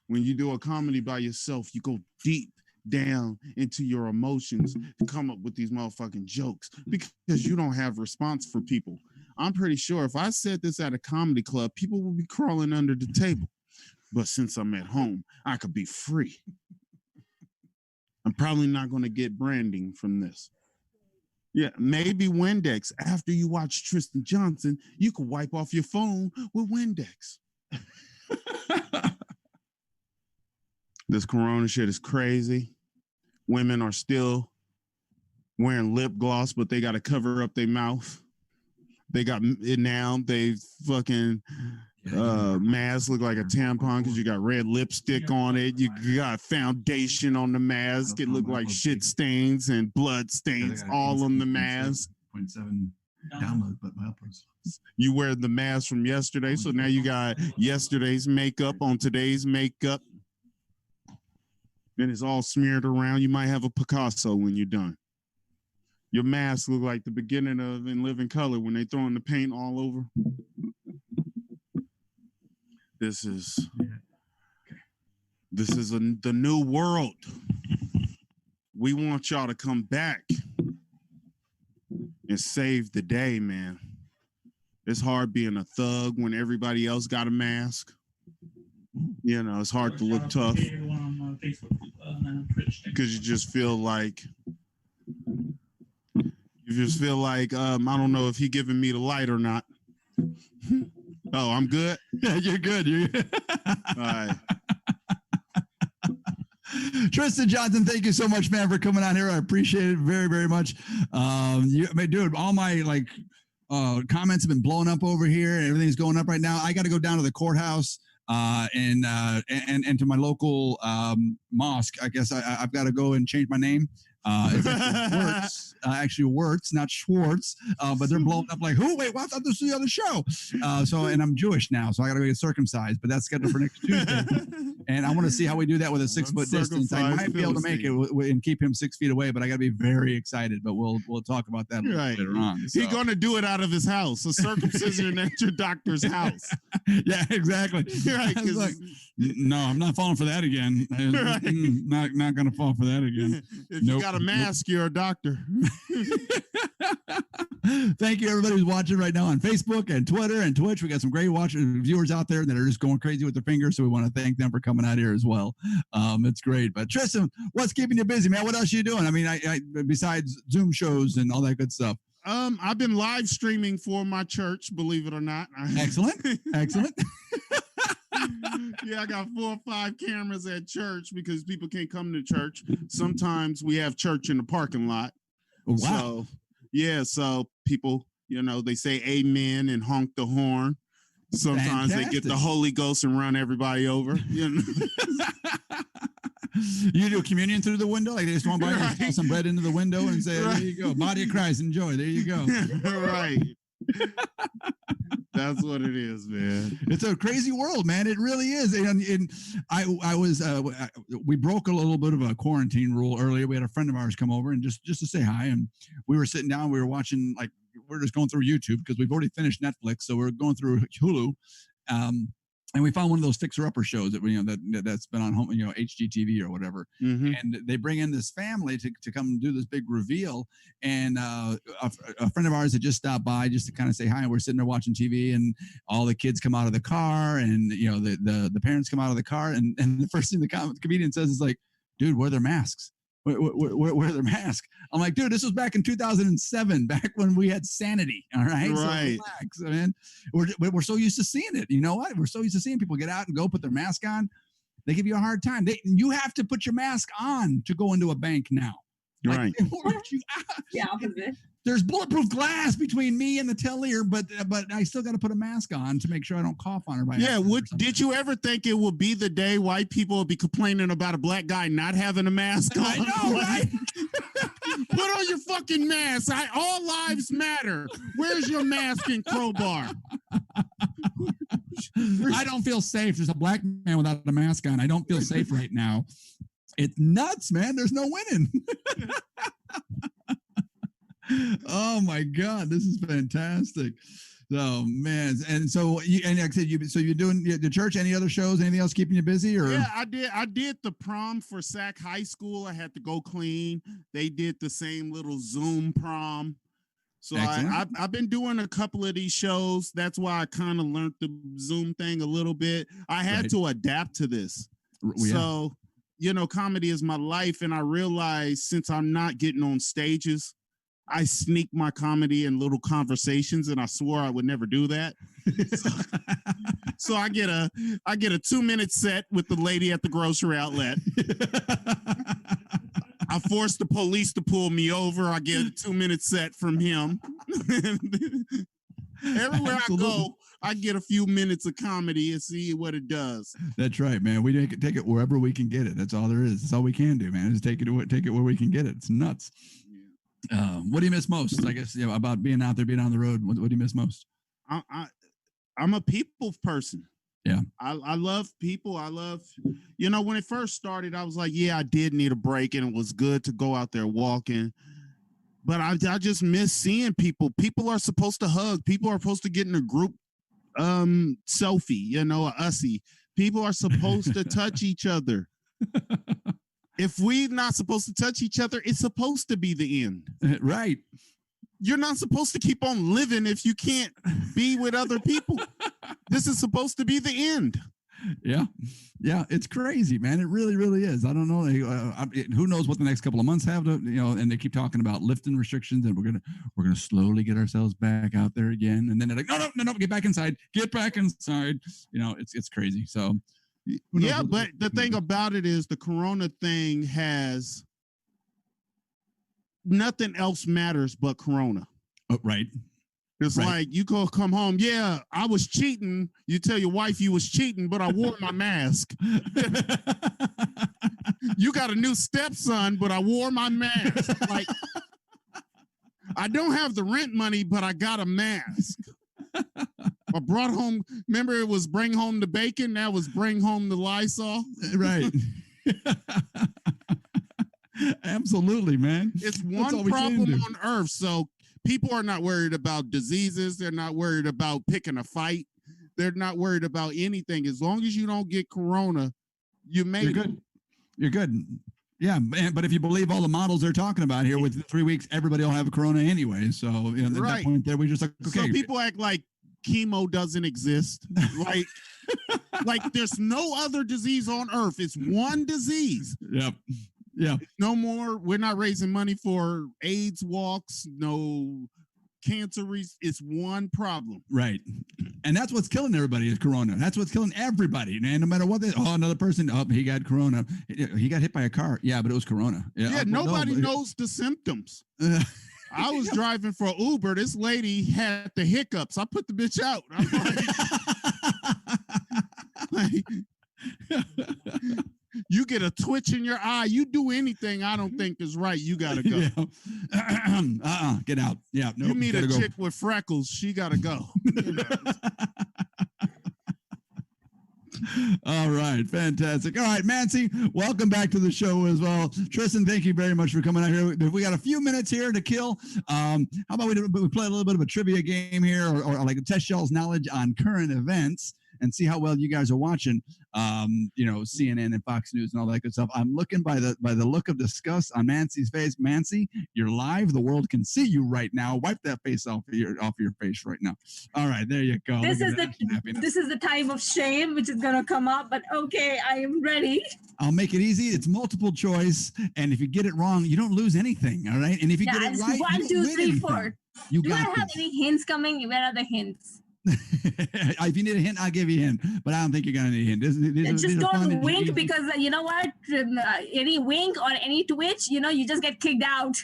C: When you do a comedy by yourself, you go deep down into your emotions to come up with these motherfucking jokes because you don't have response for people. I'm pretty sure if I said this at a comedy club, people will be crawling under the table. But since I'm at home, I could be free. I'm probably not going to get branding from this. Yeah, maybe Windex. After you watch Tristan Johnson, you could wipe off your phone with Windex. This corona shit is crazy. Women are still wearing lip gloss, but they got to cover up their mouth. They got it now. They fucking mask look like a tampon because you got red lipstick on it. You got foundation on the mask. It look like shit stains and blood stains all on the mask.
A: 0.7 download, but my uploads.
C: You wear the mask from yesterday, so now you got yesterday's makeup on today's makeup. And it's all smeared around. You might have a Picasso when you're done. Your mask look like the beginning of In Living Color when they throwing the paint all over. This is the new world. We want y'all to come back and save the day, man. It's hard being a thug when everybody else got a mask. You know, it's hard to look tough because you just feel like I don't know if he giving me the light or not. Oh, I'm good.
A: Yeah, you're good. You're good.
C: All right.
A: Tristan Johnson, thank you so much, man, for coming on here. I appreciate it very, very much. Dude, all my comments have been blowing up over here, and everything's going up right now. I got to go down to the courthouse and to my local mosque. I guess I've got to go and change my name. It's actually Wirtz, not Schwartz, but they're blowing up like, who? Wait, well, I thought this was the other show. And I'm Jewish now, so I got to go get circumcised, but that's scheduled for next Tuesday. And I want to see how we do that with a 6 foot distance. I might be able to make it and keep him 6 feet away, but I got to be very excited. But we'll talk about that later on. So.
C: He's going to do it out of his house, a circumcision at your doctor's house.
A: Yeah, exactly.
C: Right,
A: like, no, I'm not falling for that again.
C: Right.
A: Not going to fall for that again.
C: If you got a mask, you're a doctor.
A: Thank you, everybody who's watching right now on Facebook and Twitter and Twitch. We got some great viewers out there that are just going crazy with their fingers, so we want to thank them for coming out here as well. It's great. But Tristan, what's keeping you busy, man? What else are you doing? I mean, I besides Zoom shows and all that good stuff.
C: I've been live streaming for my church, believe it or not.
A: Excellent.
C: Yeah, I got 4 or 5 cameras at church because people can't come to church. Sometimes we have church in the parking lot.
A: Wow.
C: So people, they say amen and honk the horn. Sometimes Fantastic. They get the Holy Ghost and run everybody over. You
A: do communion through the window? Like they just want to toss some bread into the window and say, there you go. Body of Christ, enjoy. There you go.
C: Right. That's what it is, man.
A: It's a crazy world, man. It really is. And we broke a little bit of a quarantine rule earlier. We had a friend of ours come over and just to say hi. And we were sitting down, we were watching, we're just going through YouTube because we've already finished Netflix. So we're going through Hulu. And we found one of those fixer-upper shows that that's been on home, HGTV or whatever. Mm-hmm. And they bring in this family to come do this big reveal. And a friend of ours had just stopped by just to kind of say hi. And we're sitting there watching TV, and all the kids come out of the car, and the parents come out of the car, and the first thing the comedian says is like, "Dude, wear their masks." Wear their mask. I'm like, dude, this was back in 2007, back when we had sanity. All right.
C: Right.
A: So relax, man. We're so used to seeing it. You know what? We're so used to seeing people get out and go put their mask on. They give you a hard time. You have to put your mask on to go into a bank now.
C: Right.
B: Yeah, opposite.
A: There's bulletproof glass between me and the teller, but I still got to put a mask on to make sure I don't cough on her.
C: Yeah. Did you ever think it would be the day white people would be complaining about a black guy not having a mask on?
A: I know, right?
C: Put on your fucking mask. All lives matter. Where's your mask and crowbar?
A: I don't feel safe. There's a black man without a mask on. I don't feel safe right now. It's nuts, man. There's no winning. Oh my God, this is fantastic. Oh man, and so like I said, you're doing the church. Any other shows? Anything else keeping you busy? Or
C: yeah, I did the prom for Sac High School. I had to go clean. They did the same little Zoom prom. So I've been doing a couple of these shows. That's why I kind of learned the Zoom thing a little bit. I had to adapt to this. Yeah. So comedy is my life, and I realized since I'm not getting on stages, I sneak my comedy in little conversations, and I swore I would never do that. So I get a 2-minute set with the lady at the grocery outlet. I force the police to pull me over. I get a 2-minute set from him. Everywhere I go, I get a few minutes of comedy and see what it does.
A: That's right, man. We take it wherever we can get it. That's all there is. That's all we can do, man. Just take it where we can get it. It's nuts. What do you miss most? I guess about being out there, being on the road. What do you miss most?
C: I'm a people person.
A: Yeah,
C: I love people. I love, when it first started, I was like, yeah, I did need a break, and it was good to go out there walking. But I just miss seeing people. People are supposed to hug. People are supposed to get in a group selfie, a ussy. People are supposed to touch each other. If we're not supposed to touch each other, it's supposed to be the end.
A: Right.
C: You're not supposed to keep on living if you can't be with other people. This is supposed to be the end.
A: Yeah. Yeah. It's crazy, man. It really, really is. I don't know. Who knows what the next couple of months have to, and they keep talking about lifting restrictions, and we're going to slowly get ourselves back out there again. And then they're like, no, get back inside. Get back inside. It's crazy. So,
C: Yeah, but the thing about it is the corona thing has nothing else matters but corona.
A: Oh, right.
C: It's like you go come home. Yeah, I was cheating. You tell your wife you was cheating, but I wore my mask. You got a new stepson, but I wore my mask. Like, I don't have the rent money, but I got a mask. I brought home, remember it was bring home the bacon, now was bring home the Lysol.
A: Right. Absolutely, man.
C: It's one problem on earth. So people are not worried about diseases. They're not worried about picking a fight. They're not worried about anything. As long as you don't get corona, you're
A: good. You're good. Yeah, but if you believe all the models they're talking about here, with 3 weeks, everybody will have a corona anyway. So at that point there, we just like, okay.
C: So people act like chemo doesn't exist. Like there's no other disease on earth. It's one disease.
A: Yep. Yeah.
C: No more. We're not raising money for AIDS walks. No cancer. It's one problem.
A: Right. And that's what's killing everybody is corona. That's what's killing everybody, man. No matter what another person, he got corona. He got hit by a car. Yeah, but it was corona.
C: Yeah, nobody knows the symptoms. I was driving for Uber. This lady had the hiccups. I put the bitch out. I'm like, you get a twitch in your eye. You do anything I don't think is right. You got to go.
A: Yeah. Get out. Yeah.
C: You meet a chick with freckles. She got to go. You know?
A: All right. Fantastic. All right, Mancy, welcome back to the show as well. Tristan, thank you very much for coming out here. We got a few minutes here to kill. How about we play a little bit of a trivia game here or like test y'all's knowledge on current events and see how well you guys are watching, CNN and Fox News and all that good stuff. I'm looking by the look of disgust on Mancy's face. Mancy, you're live. The world can see you right now. Wipe that face off your face right now. All right, there you go.
B: This is the time of shame which is gonna come up. But okay, I am ready.
A: I'll make it easy. It's multiple choice, and if you get it wrong, you don't lose anything. All right, and if you get it right,
B: 1, 2, 3, 4.
A: Do
B: I have any hints coming? Where are the hints?
A: If you need a hint, I'll give you a hint, but I don't think you're gonna need a hint.
B: Just don't wink because you know what? Any wink or any twitch, you just get kicked out.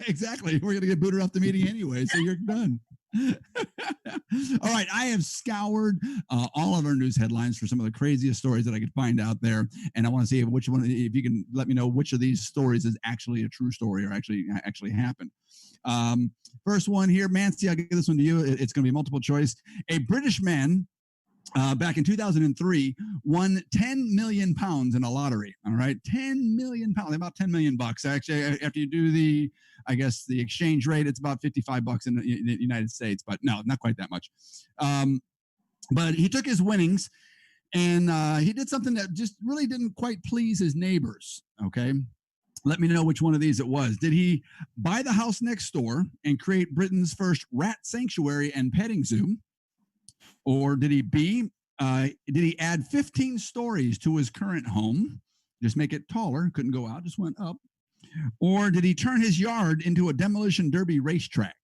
A: Exactly. We're gonna get booted off the meeting anyway, so you're done. All right, I have scoured all of our news headlines for some of the craziest stories that I could find out there, and I want to see if you can let me know which of these stories is actually a true story or actually happened. First one here, Mancy, I'll give this one to you. It's going to be multiple choice. A British man back in 2003 won 10 million pounds in a lottery. All right, 10 million pounds, about 10 million bucks. Actually, after you do the exchange rate, it's about 55 bucks in the United States, but no, not quite that much. But he took his winnings and he did something that just really didn't quite please his neighbors. Okay. Let me know which one of these it was. Did he buy the house next door and create Britain's first rat sanctuary and petting zoo? Or did he add 15 stories to his current home? Just make it taller, couldn't go out, just went up. Or did he turn his yard into a demolition derby racetrack?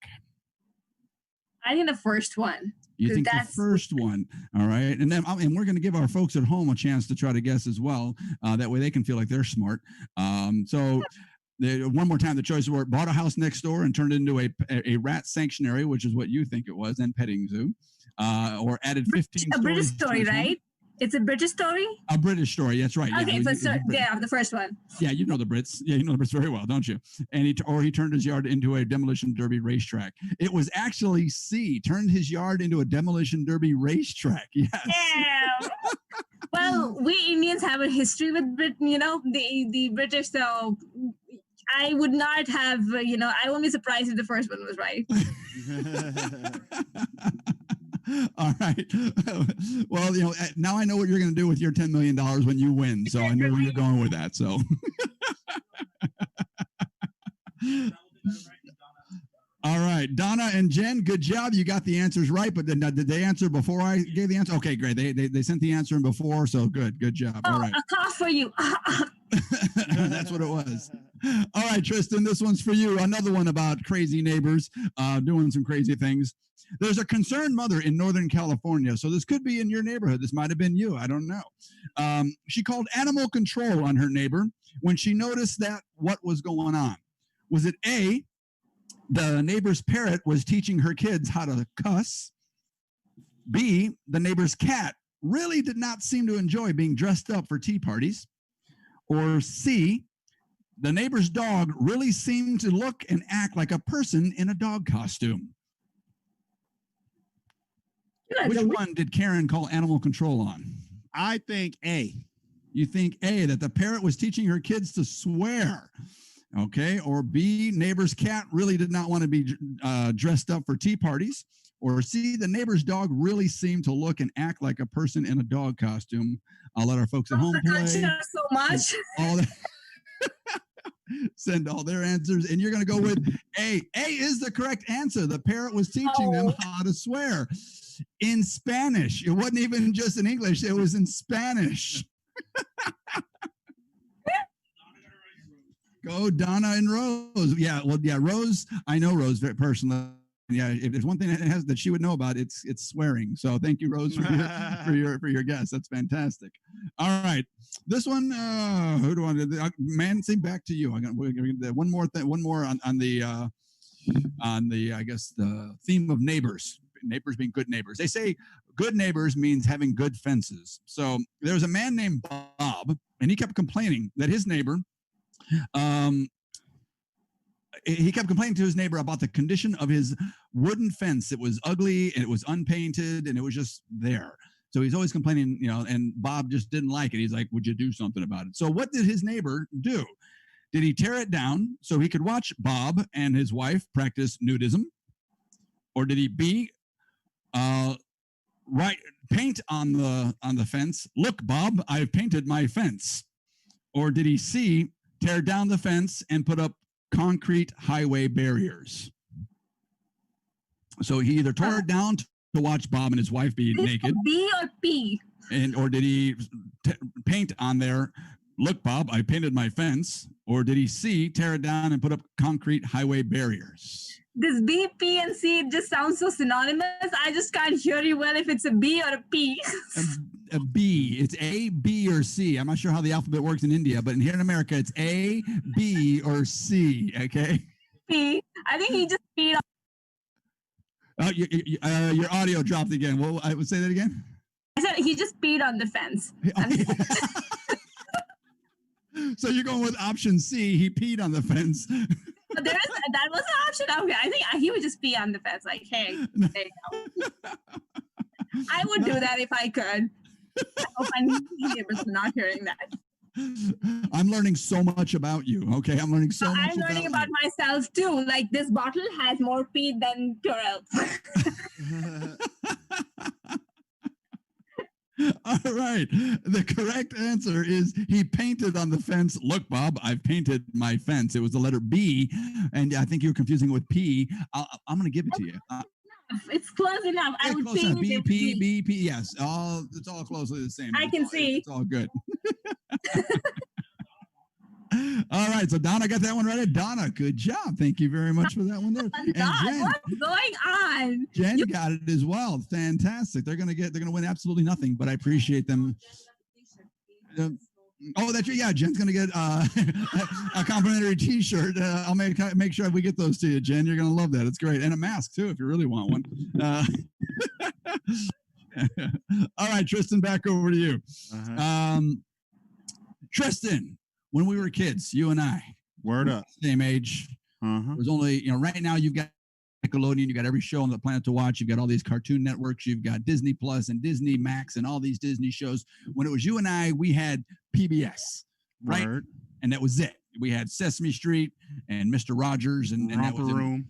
B: I think the first one.
A: You think the first one, all right? And then, we're going to give our folks at home a chance to try to guess as well. That way they can feel like they're smart. One more time, the choices were bought a house next door and turned it into a rat sanctuary, which is what you think it was, and petting zoo, or added 15
B: a British story, right? It's a British story?
A: A British story, that's right.
B: Okay, the first one.
A: Yeah, you know the Brits. Yeah, you know the Brits very well, don't you? And he turned his yard into a demolition derby racetrack. It was actually C, turned his yard into a demolition derby racetrack. Yes.
B: Yeah. Well, we Indians have a history with Britain, the British, so I would not have, I won't be surprised if the first one was right.
A: All right. Well, now I know what you're going to do with your $10 million when you win. So I know where you're going with that. So. All right. Donna and Jen, good job. You got the answers right, but did they answer before I gave the answer? Okay, great. They sent the answer in before. So good job. All right.
B: A cough for you.
A: That's what it was. All right, Tristan, this one's for you. Another one about crazy neighbors doing some crazy things. There's a concerned mother in Northern California, so this could be in your neighborhood. This might have been you. I don't know. She called animal control on her neighbor when she noticed that what was going on. Was it A, the neighbor's parrot was teaching her kids how to cuss? B, the neighbor's cat really did not seem to enjoy being dressed up for tea parties? Or C, the neighbor's dog really seemed to look and act like a person in a dog costume? Which one did Karen call animal control on?
C: I think A.
A: You think A, that the parrot was teaching her kids to swear. Okay. Or B, neighbor's cat really did not want to be dressed up for tea parties. Or C, the neighbor's dog really seemed to look and act like a person in a dog costume. I'll let our folks at home play.
B: So much.
A: All that. Send all their answers, and you're going to go with A. A is the correct answer. The parrot was teaching them how to swear in Spanish. It wasn't even just in English. It was in Spanish. Go Donna and Rose. Yeah, well, yeah, Rose. I know Rose very personally. Yeah, if there's one thing that has that she would know about, it's swearing. So thank you, Rose, for your guess. That's fantastic. All right, this one. Who do I want to? Mancy, back to you. We're gonna get one more thing. One more on the I guess the theme of neighbors. Neighbors being good neighbors. They say good neighbors means having good fences. So there's a man named Bob, and he kept complaining that his neighbor. He kept complaining to his neighbor about the condition of his wooden fence. It was ugly and it was unpainted and it was just there. So he's always complaining, and Bob just didn't like it. He's like, would you do something about it? So what did his neighbor do? Did he tear it down so he could watch Bob and his wife practice nudism? Or did he B, paint on the fence? Look, Bob, I've painted my fence. Or did he C, tear down the fence and put up concrete highway barriers? So he either tore it down to watch Bob and his wife be naked.
B: B or P?
A: Or did he paint on there, look, Bob, I painted my fence? Or did he C, tear it down and put up concrete highway barriers?
B: This B, P, and C, it just sounds so synonymous. I just can't hear you well if it's a B or a P.
A: A B. It's A, B, or C. I'm not sure how the alphabet works in India, but here in America, it's A, B, or C. Okay.
B: P. I think he just peed on.
A: Oh, your audio dropped again. Well, I would say that again.
B: I said he just peed on the fence.
A: So you're going with option C. He peed on the fence.
B: That was an option. Okay, I think he would just pee on the fence. Like, hey, I would do that if I could. I hope my neighbors are not hearing that.
A: I'm learning so much about you. Okay, I'm learning so much.
B: I'm learning about myself too. Like this bottle has more pee than Purell.
A: All right. The correct answer is he painted on the fence. Look, Bob, I've painted my fence. It was the letter B, and I think you were confusing it with P. I'm going to give it to you.
B: It's close enough. I would
A: say B, P, B, P. Yes, it's all closely the same.
B: I can see.
A: It's all good. All right, so Donna got that one right. Donna, good job. Thank you very much for that one there. And Jen,
B: what's going on?
A: Jen got it as well. Fantastic. They're gonna win absolutely nothing, but I appreciate them. That's right. Yeah, Jen's gonna get a complimentary T-shirt. I'll make sure we get those to you, Jen. You're gonna love that. It's great, and a mask too if you really want one. All right, Tristan, back over to you. Tristan. When we were kids, you and I,
C: word up,
A: same age. It was only, right now you've got Nickelodeon, you got every show on the planet to watch. You've got all these cartoon networks. You've got Disney Plus and Disney Max and all these Disney shows. When it was you and I, we had PBS, right? Word. And that was it. We had Sesame Street and Mr. Rogers and
C: Romper Room.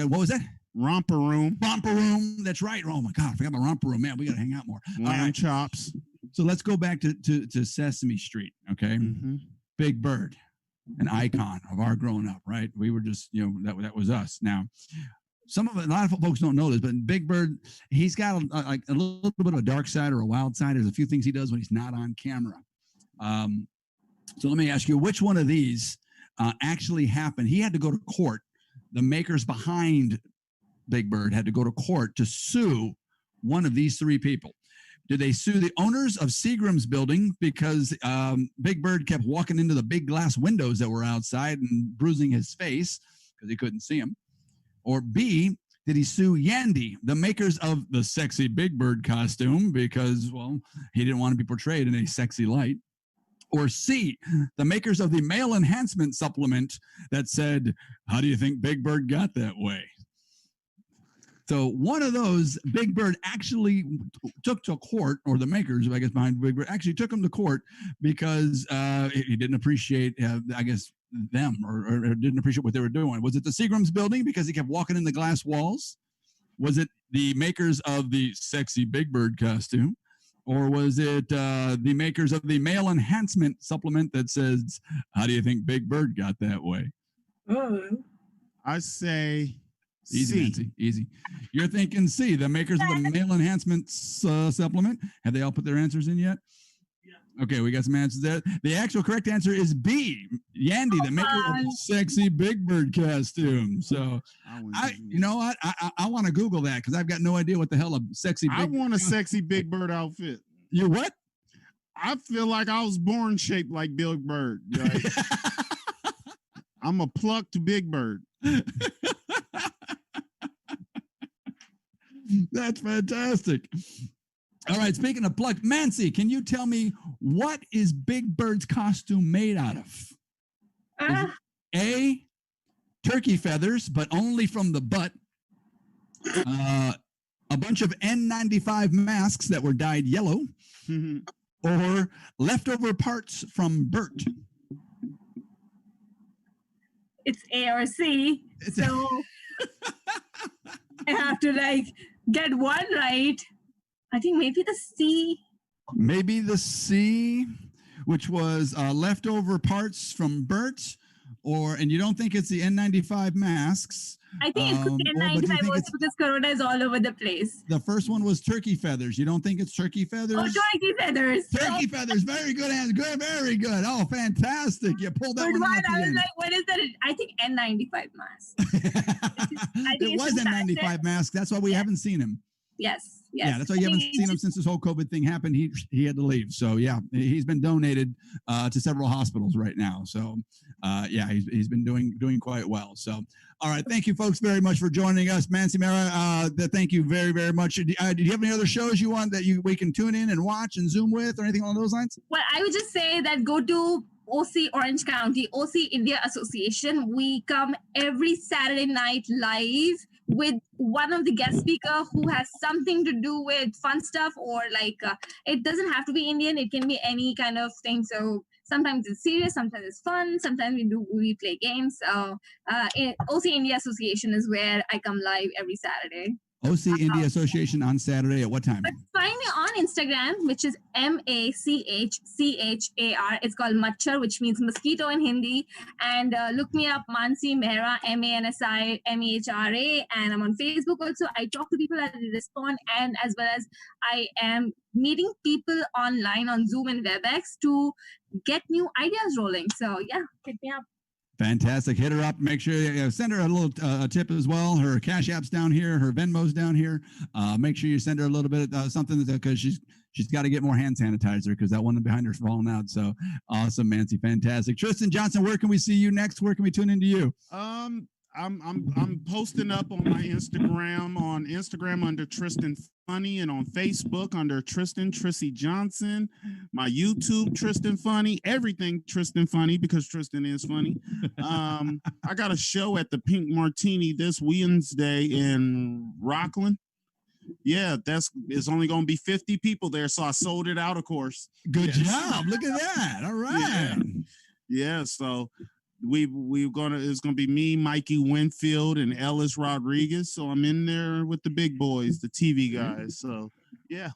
A: What was that?
C: Romper Room.
A: Romper Room. That's right. Oh my God, I forgot about Romper Room. Man, we got to hang out more.
C: Lamb chops.
A: So let's go back to Sesame Street, okay? Mm-hmm. Big Bird, an icon of our growing up, right? We were just, that was us. Now, a lot of folks don't know this, but Big Bird, he's got a little bit of a dark side or a wild side. There's a few things he does when he's not on camera. So let me ask you, which one of these actually happened. He had to go to court. The makers behind Big Bird had to go to court to sue one of these three people. Did they sue the owners of Seagram's building because Big Bird kept walking into the big glass windows that were outside and bruising his face because he couldn't see him? Or B, did he sue Yandy, the makers of the sexy Big Bird costume, because, well, he didn't want to be portrayed in a sexy light? Or C, the makers of the male enhancement supplement that said, how do you think Big Bird got that way? So one of those, Big Bird actually took to court, or the makers, I guess, behind Big Bird, actually took him to court because he didn't appreciate, I guess, them or didn't appreciate what they were doing. Was it the Seagram's building because he kept walking in the glass walls? Was it the makers of the sexy Big Bird costume? Or was it the makers of the male enhancement supplement that says, how do you think Big Bird got that way?
C: I say
A: easy,
C: C.
A: Nancy, easy. You're thinking C, the makers of the male enhancement supplement. Have they all put their answers in yet? Yeah. Okay, we got some answers there. The actual correct answer is B, Yandy, the maker of the sexy Big Bird costume. So, you know what? I want to Google that because I've got no idea what the hell a sexy Big
C: I want a sexy Big Bird outfit.
A: You what?
C: I feel like I was born shaped like Big Bird. Right? I'm a plucked Big Bird.
A: That's fantastic. All right, speaking of plucked, Mancy, can you tell me what is Big Bird's costume made out of? A, turkey feathers, but only from the butt. A bunch of N95 masks that were dyed yellow. Or leftover parts from Bert.
B: It's A or C. So I have to get one right. I think maybe the C.
A: Maybe the C, which was leftover parts from Bert, and you don't think it's the N95 masks.
B: I think it could be N95 also because Corona is all over the place.
A: The first one was turkey feathers. You don't think it's turkey feathers?
B: Oh, turkey feathers.
A: Turkey feathers. Very good answer. Good, very good. Oh, fantastic. You pulled that one out.
B: I was like, what is that? I think N95 mask.
A: It was N95 mask. That's why we haven't seen him.
B: Yes.
A: Yeah, that's why you haven't seen him since this whole COVID thing happened. He had to leave. So yeah, he's been donated to several hospitals right now. So yeah, he's been doing quite well. So all right, thank you folks very much for joining us, Mancy Mara. Thank you very very much. Do you have any other shows you want that we can tune in and watch and Zoom with or anything along those lines?
B: Well, I would just say that go to OC Orange County, OC India Association. We come every Saturday night live with one of the guest speaker who has something to do with fun stuff or it doesn't have to be Indian. It can be any kind of thing. So sometimes it's serious, sometimes it's fun, sometimes we play games. So OC India Association is where I come live every Saturday.
A: OC India Association on Saturday at what time?
B: Find me on Instagram, which is MACHCHAR. It's called Machar, which means mosquito in Hindi. And look me up, Mansi Mehra, MANSI MEHRA. And I'm on Facebook also. I talk to people, I respond, and as well as I am meeting people online on Zoom and WebEx to get new ideas rolling. So yeah, hit me up.
A: Fantastic. Hit her up. Make sure you send her a little tip as well. Her Cash App's down here. Her Venmo's down here. Make sure you send her a little bit of something because she's got to get more hand sanitizer because that one behind her's falling out. So awesome, Mancy. Fantastic. Tristan Johnson, where can we see you next? Where can we tune into you?
C: I'm posting up on my Instagram under Tristan Funny and on Facebook under Trissy Johnson. My YouTube Tristan Funny, everything Tristan Funny because Tristan is funny. I got a show at the Pink Martini this Wednesday in Rockland. Yeah, it's only going to be 50 people there, so I sold it out, of course.
A: Good job. Look at that. All right.
C: Yeah, so it's gonna be me, Mikey Winfield, and Ellis Rodriguez. So I'm in there with the big boys, the TV guys. So yeah,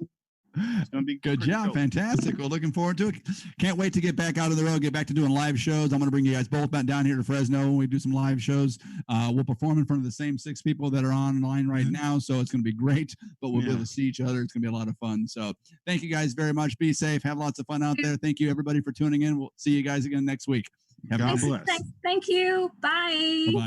C: it's gonna be
A: good job, cool. Fantastic. Well, looking forward to it. Can't wait to get back out on the road, get back to doing live shows. I'm gonna bring you guys both back down here to Fresno when we do some live shows. We'll perform in front of the same 6 people that are online right now, so it's gonna be great. But we'll be able to see each other. It's gonna be a lot of fun. So thank you guys very much. Be safe. Have lots of fun out there. Thank you everybody for tuning in. We'll see you guys again next week.
C: God bless.
B: Thank you. Bye.
A: Bye-bye.